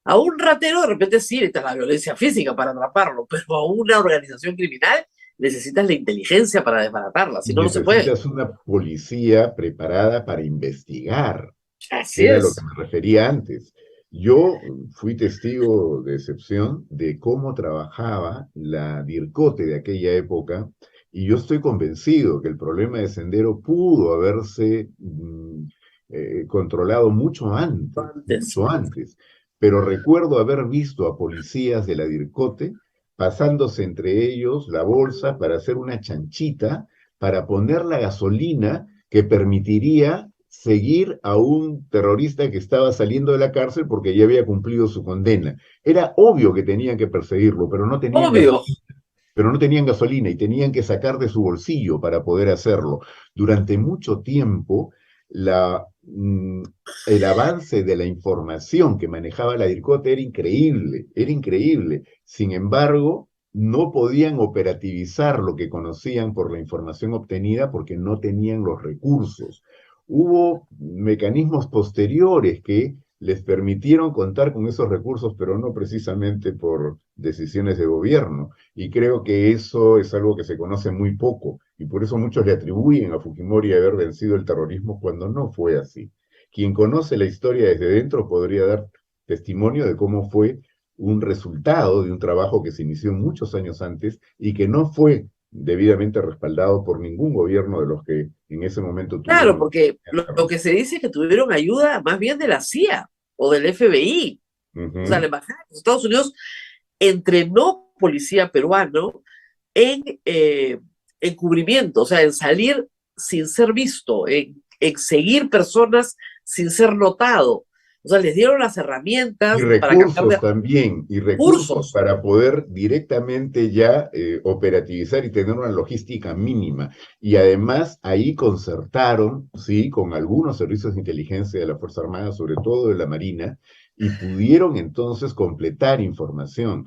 a un ratero de repente sí necesitas la violencia física para atraparlo, pero a una organización criminal necesitas la inteligencia para desbaratarla, si Y no, no se puede. necesitas una policía preparada para investigar, que Así era lo que es. me refería antes. Yo fui testigo de excepción de cómo trabajaba la DIRCOTE de aquella época, y yo estoy convencido que el problema de Sendero pudo haberse controlado Antes. mucho antes. Pero recuerdo haber visto a policías de la DIRCOTE pasándose entre ellos la bolsa para hacer una chanchita, para poner la gasolina que permitiría seguir a un terrorista que estaba saliendo de la cárcel porque ya había cumplido su condena. Era obvio que tenían que perseguirlo, Obvio. pero no tenían gasolina y tenían que sacar de su bolsillo para poder hacerlo. Durante mucho tiempo, la, mm, el avance de la información que manejaba la DIRCOTE era increíble, era increíble. Sin embargo, no podían operativizar lo que conocían por la información obtenida porque no tenían los recursos. Hubo mecanismos posteriores que les permitieron contar con esos recursos, pero no precisamente por decisiones de gobierno. Y creo que eso es algo que se conoce muy poco, y por eso muchos le atribuyen a Fujimori haber vencido el terrorismo cuando no fue así. Quien conoce la historia desde dentro podría dar testimonio de cómo fue un resultado de un trabajo que se inició muchos años antes y que no fue debidamente respaldado por ningún gobierno de los que en ese momento Claro, tuvieron. porque lo que se dice es que tuvieron ayuda más bien de la CIA o del FBI. O sea, la Ujú. embajada de los Estados Unidos entrenó policía peruano en encubrimiento, o sea, en salir sin ser visto, en seguir personas sin ser notado. O sea, les dieron las Y herramientas para cambiar recursos de también, y recursos cursos. para poder directamente ya operativizar y tener una logística mínima. Y además ahí concertaron, sí, con algunos servicios de inteligencia de la Fuerza Armada, sobre todo de la Marina, y pudieron entonces completar información.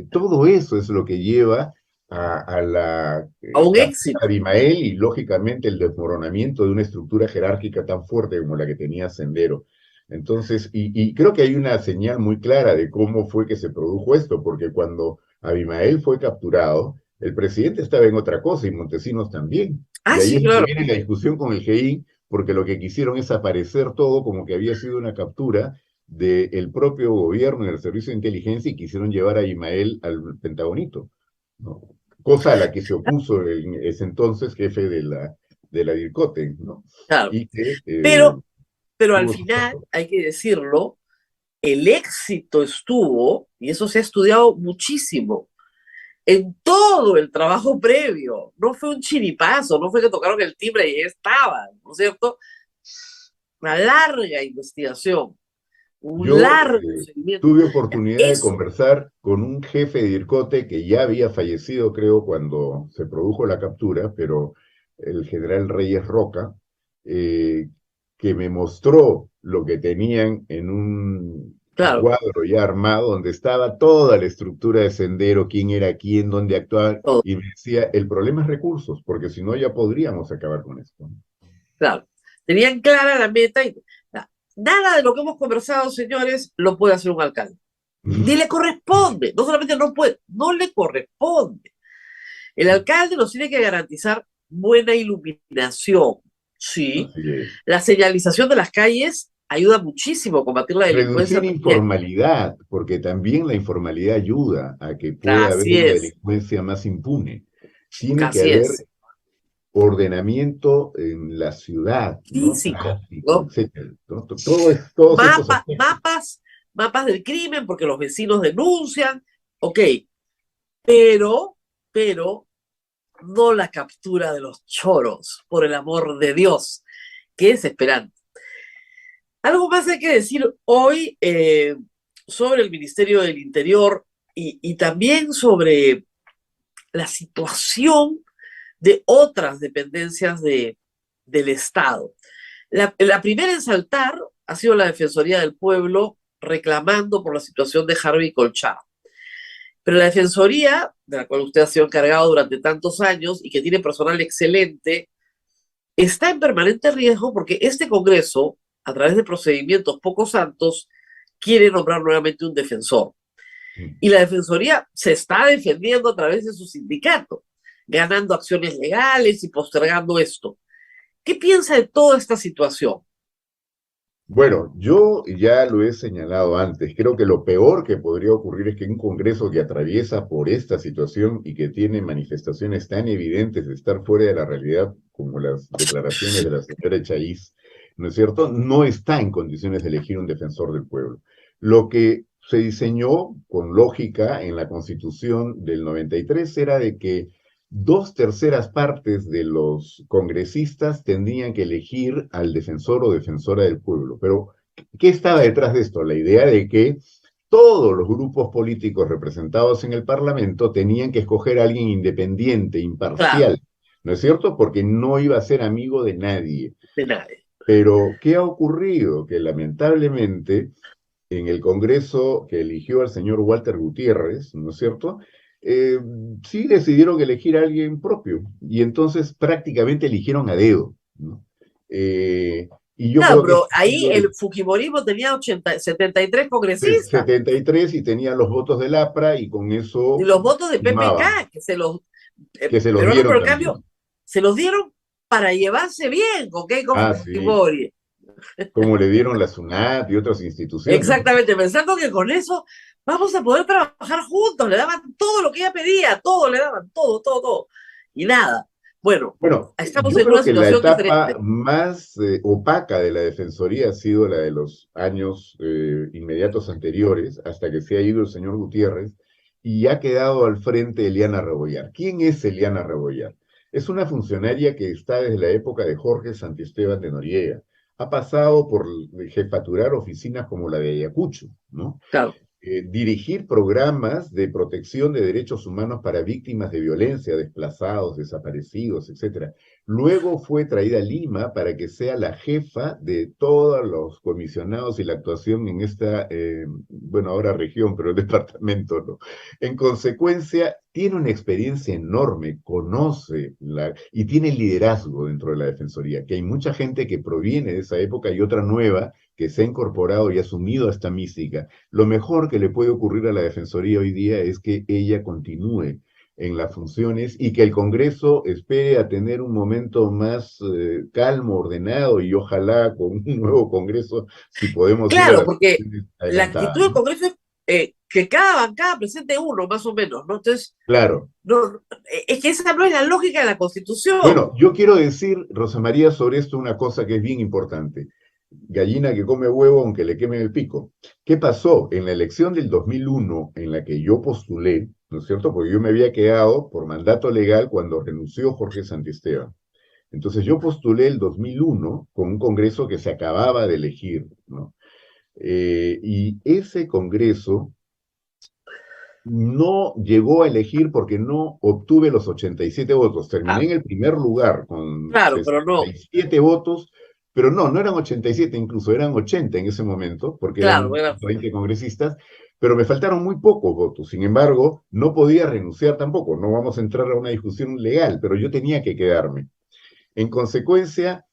Todo eso es lo que lleva a la A un captura éxito. de Abimael y lógicamente el desmoronamiento de una estructura jerárquica tan fuerte como la que tenía Sendero. Entonces, y creo que hay una señal muy clara de cómo fue que se produjo esto, porque cuando Abimael fue capturado, el presidente estaba en otra cosa y Montesinos también. Y Ah, ahí sí, es donde claro. viene la discusión con el GI, porque lo que quisieron es aparecer todo como que había sido una captura del propio gobierno y del servicio de inteligencia y quisieron llevar a Abimael al Pentagonito, ¿no? Cosa a la que se opuso en ese entonces jefe de la DIRCOTE, ¿no? Claro. Y que Pero, pero al tuvo sus final, hay que decirlo, el éxito estuvo, y eso se ha estudiado muchísimo, en todo el trabajo previo. No fue un chiripazo, no fue que tocaron el timbre y ya estaban, ¿no es cierto? Una larga investigación, un Yo largo seguimiento. tuve oportunidad de Eso, conversar con un jefe de IRCOTE que ya había fallecido, creo, cuando se produjo la captura, pero el general Reyes Roca, eh, que me mostró lo que tenían en un claro, cuadro ya armado, donde estaba toda la estructura de Sendero, quién era quién, dónde actuar, todo, y me decía, el problema es recursos, porque si no ya podríamos acabar con esto. claro. Tenían clara la meta y nada de lo que hemos conversado, señores, lo puede hacer un alcalde. Ni le corresponde, no solamente no puede, no le corresponde. El alcalde nos tiene que garantizar buena iluminación, sí. Así es. La señalización de las calles ayuda muchísimo a combatir la delincuencia Reducir también. informalidad, porque también la informalidad ayuda a que pueda haber Así una es, delincuencia más impune. Tiene que así haber es. ordenamiento en la ciudad, ¿no? Físico, Tráfico, ¿no? etcétera, ¿no? Todos estos aspectos. Mapas del crimen porque los vecinos denuncian, ok, pero, pero no la captura de los choros, por el amor de Dios, que es esperante. Algo más hay que decir hoy sobre el Ministerio del Interior y también sobre la situación de otras dependencias del Estado. La primera en saltar ha sido la Defensoría del Pueblo reclamando por la situación de Harvey Colchá. Pero la Defensoría, de la cual usted ha sido encargado durante tantos años y que tiene personal excelente, está en permanente riesgo porque este Congreso, a través de procedimientos poco santos, quiere nombrar nuevamente un defensor. Y la Defensoría se está defendiendo a través de su sindicato, ganando acciones legales y postergando esto. ¿Qué piensa de toda esta situación? Bueno, yo ya lo he señalado antes, creo que lo peor que podría ocurrir es que un Congreso que atraviesa por esta situación y que tiene manifestaciones tan evidentes de estar fuera de la realidad como las declaraciones de la señora Echaíz, ¿no es cierto?, no está en condiciones de elegir un defensor del pueblo. Lo que se diseñó con lógica en la Constitución del 93 era de que 2/3 de los congresistas tendrían que elegir al defensor o defensora del pueblo. Pero, ¿qué estaba detrás de esto? La idea de que todos los grupos políticos representados en el Parlamento tenían que escoger a alguien independiente, Claro, imparcial, ¿no es cierto? Porque no iba a ser amigo de nadie. de nadie. Pero, ¿qué ha ocurrido? Que lamentablemente en el Congreso que eligió al señor Walter Gutiérrez, ¿no es cierto? Eh, sí decidieron elegir a alguien propio y entonces prácticamente eligieron a dedo, ¿no? Y yo Claro, creo que pero este ha ahí sido el Fujimorismo tenía 73 el congresistas 73 y tenía los votos del APRA y con y eso los votos de firmaban, PPK, que se los, que se los Peruanos por dieron el Cambio, también. se los dieron para llevarse bien, ¿ok? Con Ah, sí, Fujimori. como le dieron la SUNAT y otras instituciones, ¿no? Exactamente, pensando que con eso vamos a poder trabajar juntos, le daban todo lo que ella pedía, todo le daban, todo, todo, todo. Y nada. Bueno, Bueno, estamos yo en creo una que la situación etapa diferente. más opaca de la Defensoría ha sido la de los años inmediatos anteriores, hasta que se ha ido el señor Gutiérrez, y ha quedado al frente Eliana Rebollar. ¿Quién es Eliana Rebollar? Es una funcionaria que está desde la época de Jorge Santisteban de Noriega. Ha pasado por jefaturar oficinas como la de Ayacucho, ¿no? Claro. Dirigir programas de protección de derechos humanos para víctimas de violencia, desplazados, desaparecidos, etcétera. Luego fue traída a Lima para que sea la jefa de todos los comisionados y la actuación en esta, bueno, ahora región, pero el departamento, ¿no? En consecuencia, tiene una experiencia enorme, conoce y tiene liderazgo dentro de la Defensoría, que hay mucha gente que proviene de esa época y otra nueva que se ha incorporado y asumido esta mística. Lo mejor que le puede ocurrir a la Defensoría hoy día es que ella continúe en las funciones y que el Congreso espere a tener un momento más calmo, ordenado y ojalá con un nuevo Congreso, si podemos ir a Claro, las porque elecciones la adelantadas, actitud del ¿no? Congreso es que cada bancada presente uno, más o menos, ¿no? Entonces, Claro. no, es que esa no es la lógica de la Constitución. Bueno, yo quiero decir, Rosa María, sobre esto una cosa que es bien importante. Gallina que come huevo aunque le quemen el pico. ¿Qué pasó? En la elección del 2001, en la que yo postulé, ¿no es cierto? Porque yo me había quedado por mandato legal cuando renunció Jorge Santisteban. Entonces yo postulé el 2001 con un congreso que se acababa de elegir, ¿no? Y ese congreso no llegó a elegir porque no obtuve los 87 votos. Terminé Ah, en el primer lugar con claro, pero no. 67 votos, pero no eran 87 incluso, eran 80 en ese momento, porque Claro, eran era, 20 congresistas, pero me faltaron muy pocos votos. Sin embargo, no podía renunciar tampoco. No vamos a entrar a una discusión legal, pero yo tenía que quedarme. En consecuencia,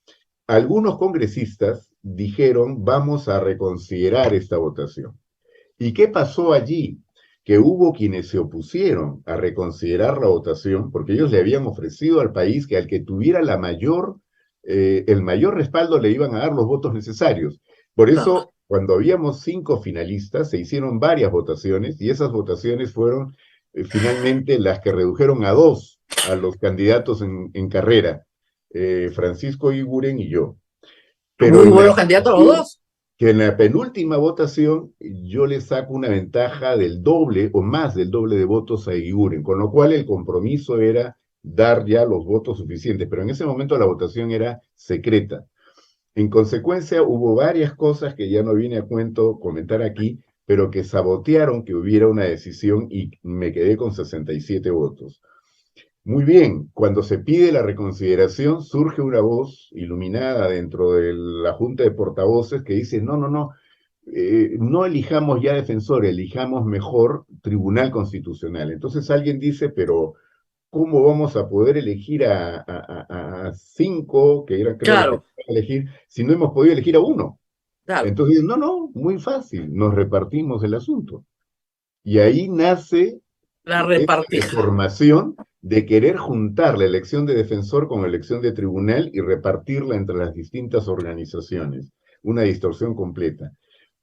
algunos congresistas dijeron, vamos a reconsiderar esta votación. ¿Y qué pasó allí? Que hubo quienes se opusieron a reconsiderar la votación porque ellos le habían ofrecido al país que al que tuviera el mayor respaldo le iban a dar los votos necesarios. Por no, eso, cuando habíamos 5 finalistas, se hicieron varias votaciones y esas votaciones fueron finalmente las que redujeron a 2 a los candidatos en carrera, Francisco Iguren y yo. Pero muy en la buenos candidatos los votación dos. que en la penúltima votación yo le saco una ventaja del doble o más del doble de votos a Eguiguren, con lo cual el compromiso era dar ya los votos suficientes, pero en ese momento la votación era secreta. En consecuencia, hubo varias cosas que ya no viene a cuento comentar aquí, pero que sabotearon que hubiera una decisión y me quedé con 67 votos. Muy bien, cuando se pide la reconsideración, surge una voz iluminada dentro de la Junta de Portavoces que dice, no elijamos ya defensor, elijamos mejor Tribunal Constitucional. Entonces alguien dice, pero ¿cómo vamos a poder elegir a 5, que eran creo los que Claro, tenían que elegir, si no hemos podido elegir a uno? claro, Entonces, muy fácil, nos repartimos el asunto. Y ahí nace la esta repartija. deformación de querer juntar la elección de defensor con la elección de tribunal y repartirla entre las distintas organizaciones. Una distorsión completa.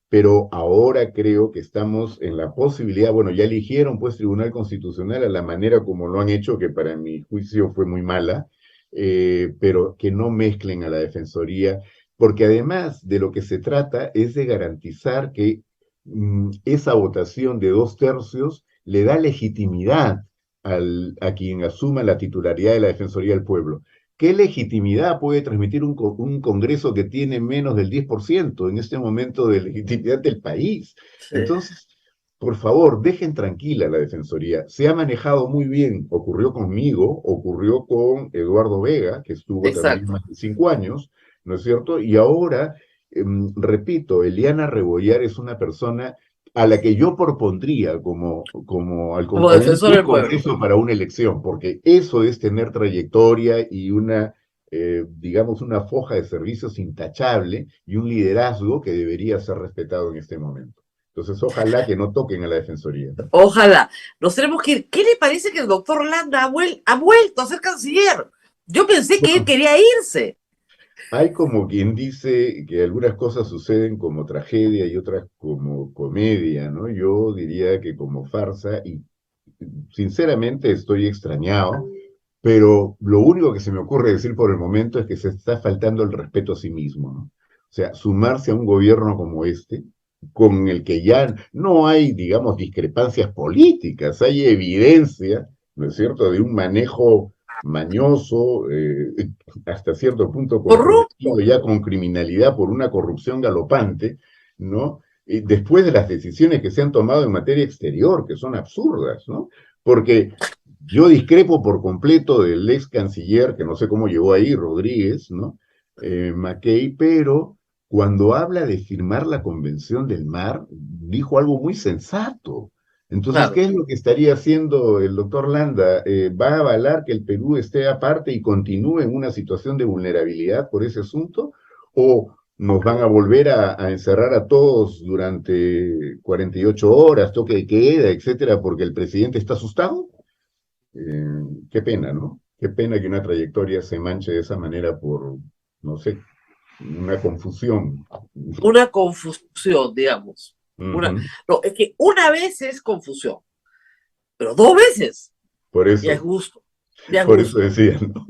Pero ahora creo que estamos en la posibilidad, bueno, ya eligieron pues Tribunal Constitucional a la manera como lo han hecho, que para mi juicio fue muy mala, pero que no mezclen a la Defensoría, porque además de lo que se trata es de garantizar que esa votación de 2/3 le da legitimidad a quien asuma la titularidad de la Defensoría del Pueblo. ¿Qué legitimidad puede transmitir un Congreso que tiene menos del 10% en este momento de legitimidad del país? Sí, Entonces, por favor, dejen tranquila la Defensoría. Se ha manejado muy bien. Ocurrió conmigo, ocurrió con Eduardo Vega, que estuvo también exacto. más de 5 años, ¿no es cierto? Y ahora, repito, Eliana Rebollar es una persona a la que yo propondría Como a un defensor del pueblo. congreso para una elección, porque eso es tener trayectoria y digamos, una foja de servicios intachable y un liderazgo que debería ser respetado en este momento. Entonces, ojalá que no toquen a la Defensoría, ¿no? Ojalá. Nos tenemos que ir. ¿Qué le parece que el doctor Landa ha vuelto a ser canciller? Yo pensé que él Bueno, quería irse. hay como quien dice que algunas cosas suceden como tragedia y otras como comedia, ¿no? Yo diría que como farsa y sinceramente estoy extrañado, pero lo único que se me ocurre decir por el momento es que se está faltando el respeto a sí mismo, ¿no? O sea, sumarse a un gobierno como este, con el que ya no hay, digamos, discrepancias políticas, hay evidencia, ¿no es cierto?, de un manejo mañoso, hasta cierto punto Corrupto. comprometido ya con criminalidad por una corrupción galopante, ¿no? Y después de las decisiones que se han tomado en materia exterior, que son absurdas, ¿no? Porque yo discrepo por completo del ex canciller, que no sé cómo llegó ahí, Rodríguez, ¿no? Mackay, pero cuando habla de firmar la Convención del Mar, dijo algo muy sensato. Entonces, Claro. ¿qué es lo que estaría haciendo el doctor Landa? ¿Va a avalar que el Perú esté aparte y continúe en una situación de vulnerabilidad por ese asunto? ¿O nos van a volver a encerrar a todos durante 48 horas, toque de queda, etcétera, porque el presidente está asustado. Qué pena, ¿no? Qué pena que una trayectoria se manche de esa manera por, no sé, una confusión. Una confusión, digamos. Ujú. No, es que una vez es confusión, pero dos veces Por ya eso, es gusto. Ya es por eso gusto. decía, ¿no?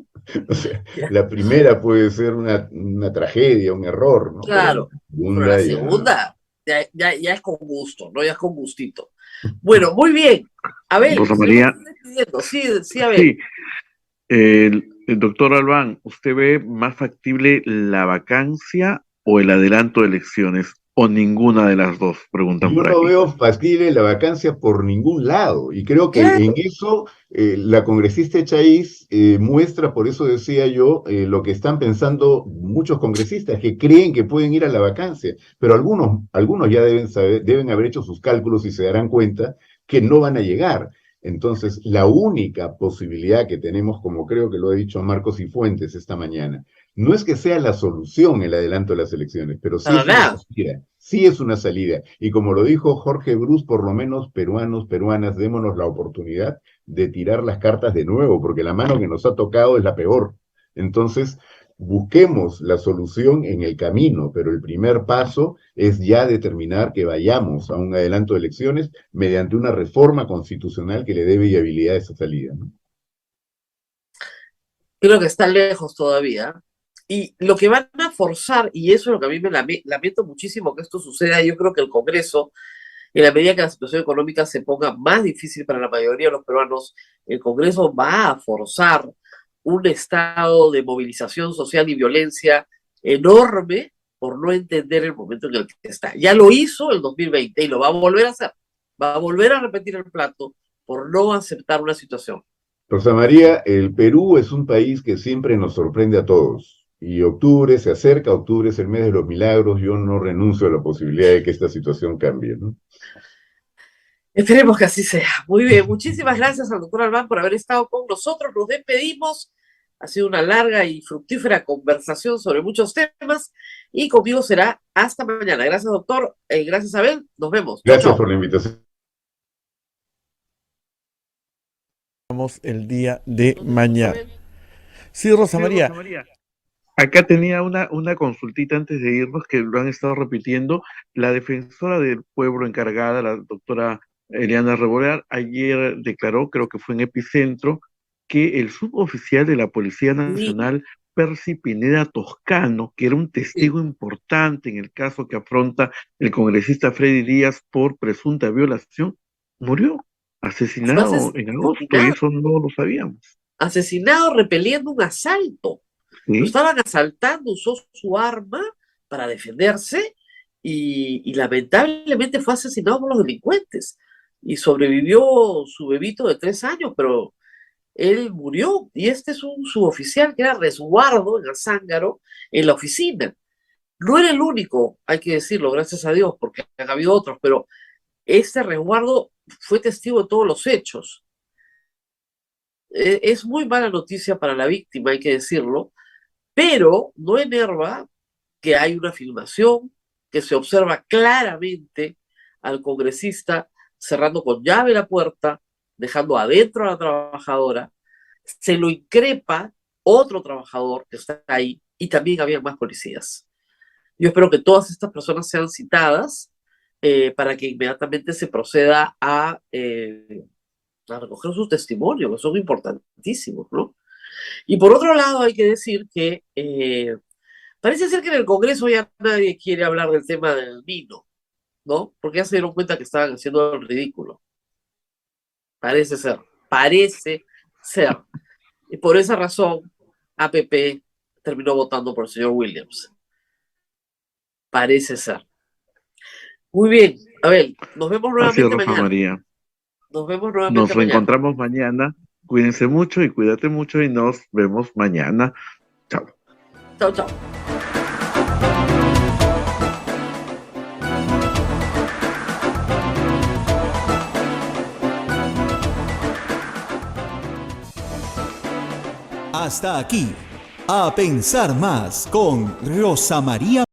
O sea, Ya. la primera puede ser una tragedia, un error, ¿no? Pero la Claro. Pero la segunda ya. segunda ya es con gusto, ¿no? Ya es con gustito. Bueno, muy bien. Abel, Rosa nos tenemos María, que ir despidiendo. Sí, sí, Abel. sí, el doctor Albán, ¿usted ve más factible la vacancia o el adelanto de elecciones? ¿O ninguna de las dos? Preguntan Yo por no aquí. veo factible la vacancia por ningún lado y creo que en Claro. eso la congresista Chaiz muestra, por eso decía yo, lo que están pensando muchos congresistas que creen que pueden ir a la vacancia, pero algunos ya deben saber, deben haber hecho sus cálculos y se darán cuenta que no van a llegar. Entonces, la única posibilidad que tenemos, como creo que lo ha dicho Marcos y Fuentes esta mañana, no es que sea la solución el adelanto de las elecciones, pero sí Para es una nada. salida, sí es una salida. Y como lo dijo Jorge Bruce, por lo menos peruanos, peruanas, démonos la oportunidad de tirar las cartas de nuevo, porque la mano que nos ha tocado es la peor. Entonces, busquemos la solución en el camino, pero el primer paso es ya determinar que vayamos a un adelanto de elecciones mediante una reforma constitucional que le dé viabilidad a esa salida, ¿no? Creo que está lejos todavía. Y lo que van a forzar, y eso es lo que a mí me lamento muchísimo que esto suceda, yo creo que el Congreso, en la medida que la situación económica se ponga más difícil para la mayoría de los peruanos, el Congreso va a forzar un estado de movilización social y violencia enorme por no entender el momento en el que está. Ya lo hizo el 2020 y lo va a volver a hacer. Va a volver a repetir el plato por no aceptar una situación. Rosa María, el Perú es un país que siempre nos sorprende a todos. Y octubre se acerca, octubre es el mes de los milagros. Yo no renuncio a la posibilidad de que esta situación cambie, ¿no? Esperemos que así sea. Muy bien, muchísimas gracias al doctor Albán por haber estado con nosotros. Nos despedimos. Ha sido una larga y fructífera conversación sobre muchos temas y conmigo será hasta mañana. Gracias, doctor. Gracias, Abel. Nos vemos. Chao, Gracias chao. por la invitación. Vamos el día de mañana. Sí, Rosa Sí, Rosa María. María. Acá tenía una consultita antes de irnos que lo han estado repitiendo. La defensora del pueblo encargada, la doctora Eliana Reborear, ayer declaró, creo que fue en Epicentro, que el suboficial de la Policía Sí, Nacional, Percy Pineda Toscano, que era un sí. testigo importante en el caso que afronta el congresista Freddy Díaz por presunta violación, murió Fue asesinado en agosto y asesinado, eso no lo sabíamos. asesinado repeliendo un asalto. Lo ¿Sí? estaban asaltando, usó su arma para defenderse y lamentablemente fue asesinado por los delincuentes. Y sobrevivió su bebito de 3 años, pero él murió. Y este es un suboficial que era resguardo en Azángaro, en la oficina. No era el único, hay que decirlo, gracias a Dios, porque han habido otros, pero este resguardo fue testigo de todos los hechos. Es muy mala noticia para la víctima, hay que decirlo, pero no enerva que hay una filmación que se observa claramente al congresista cerrando con llave la puerta, dejando adentro a la trabajadora, se lo increpa otro trabajador que está ahí y también había más policías. Yo espero que todas estas personas sean citadas para que inmediatamente se proceda a recoger sus testimonios, que son importantísimos, ¿no? Y por otro lado, hay que decir que parece ser que en el Congreso ya nadie quiere hablar del tema del vino, ¿no? Porque ya se dieron cuenta que estaban haciendo el ridículo. Parece ser, parece ser. Y por esa razón, APP terminó votando por el señor Williams. Parece ser. Muy bien, Abel, nos vemos Así es, nuevamente Rosa mañana. María. Nos vemos Nos nuevamente mañana. reencontramos mañana. Cuídense mucho y cuídate mucho y nos vemos mañana. Chao. Chao, chao. Hasta aquí, a pensar más con Rosa María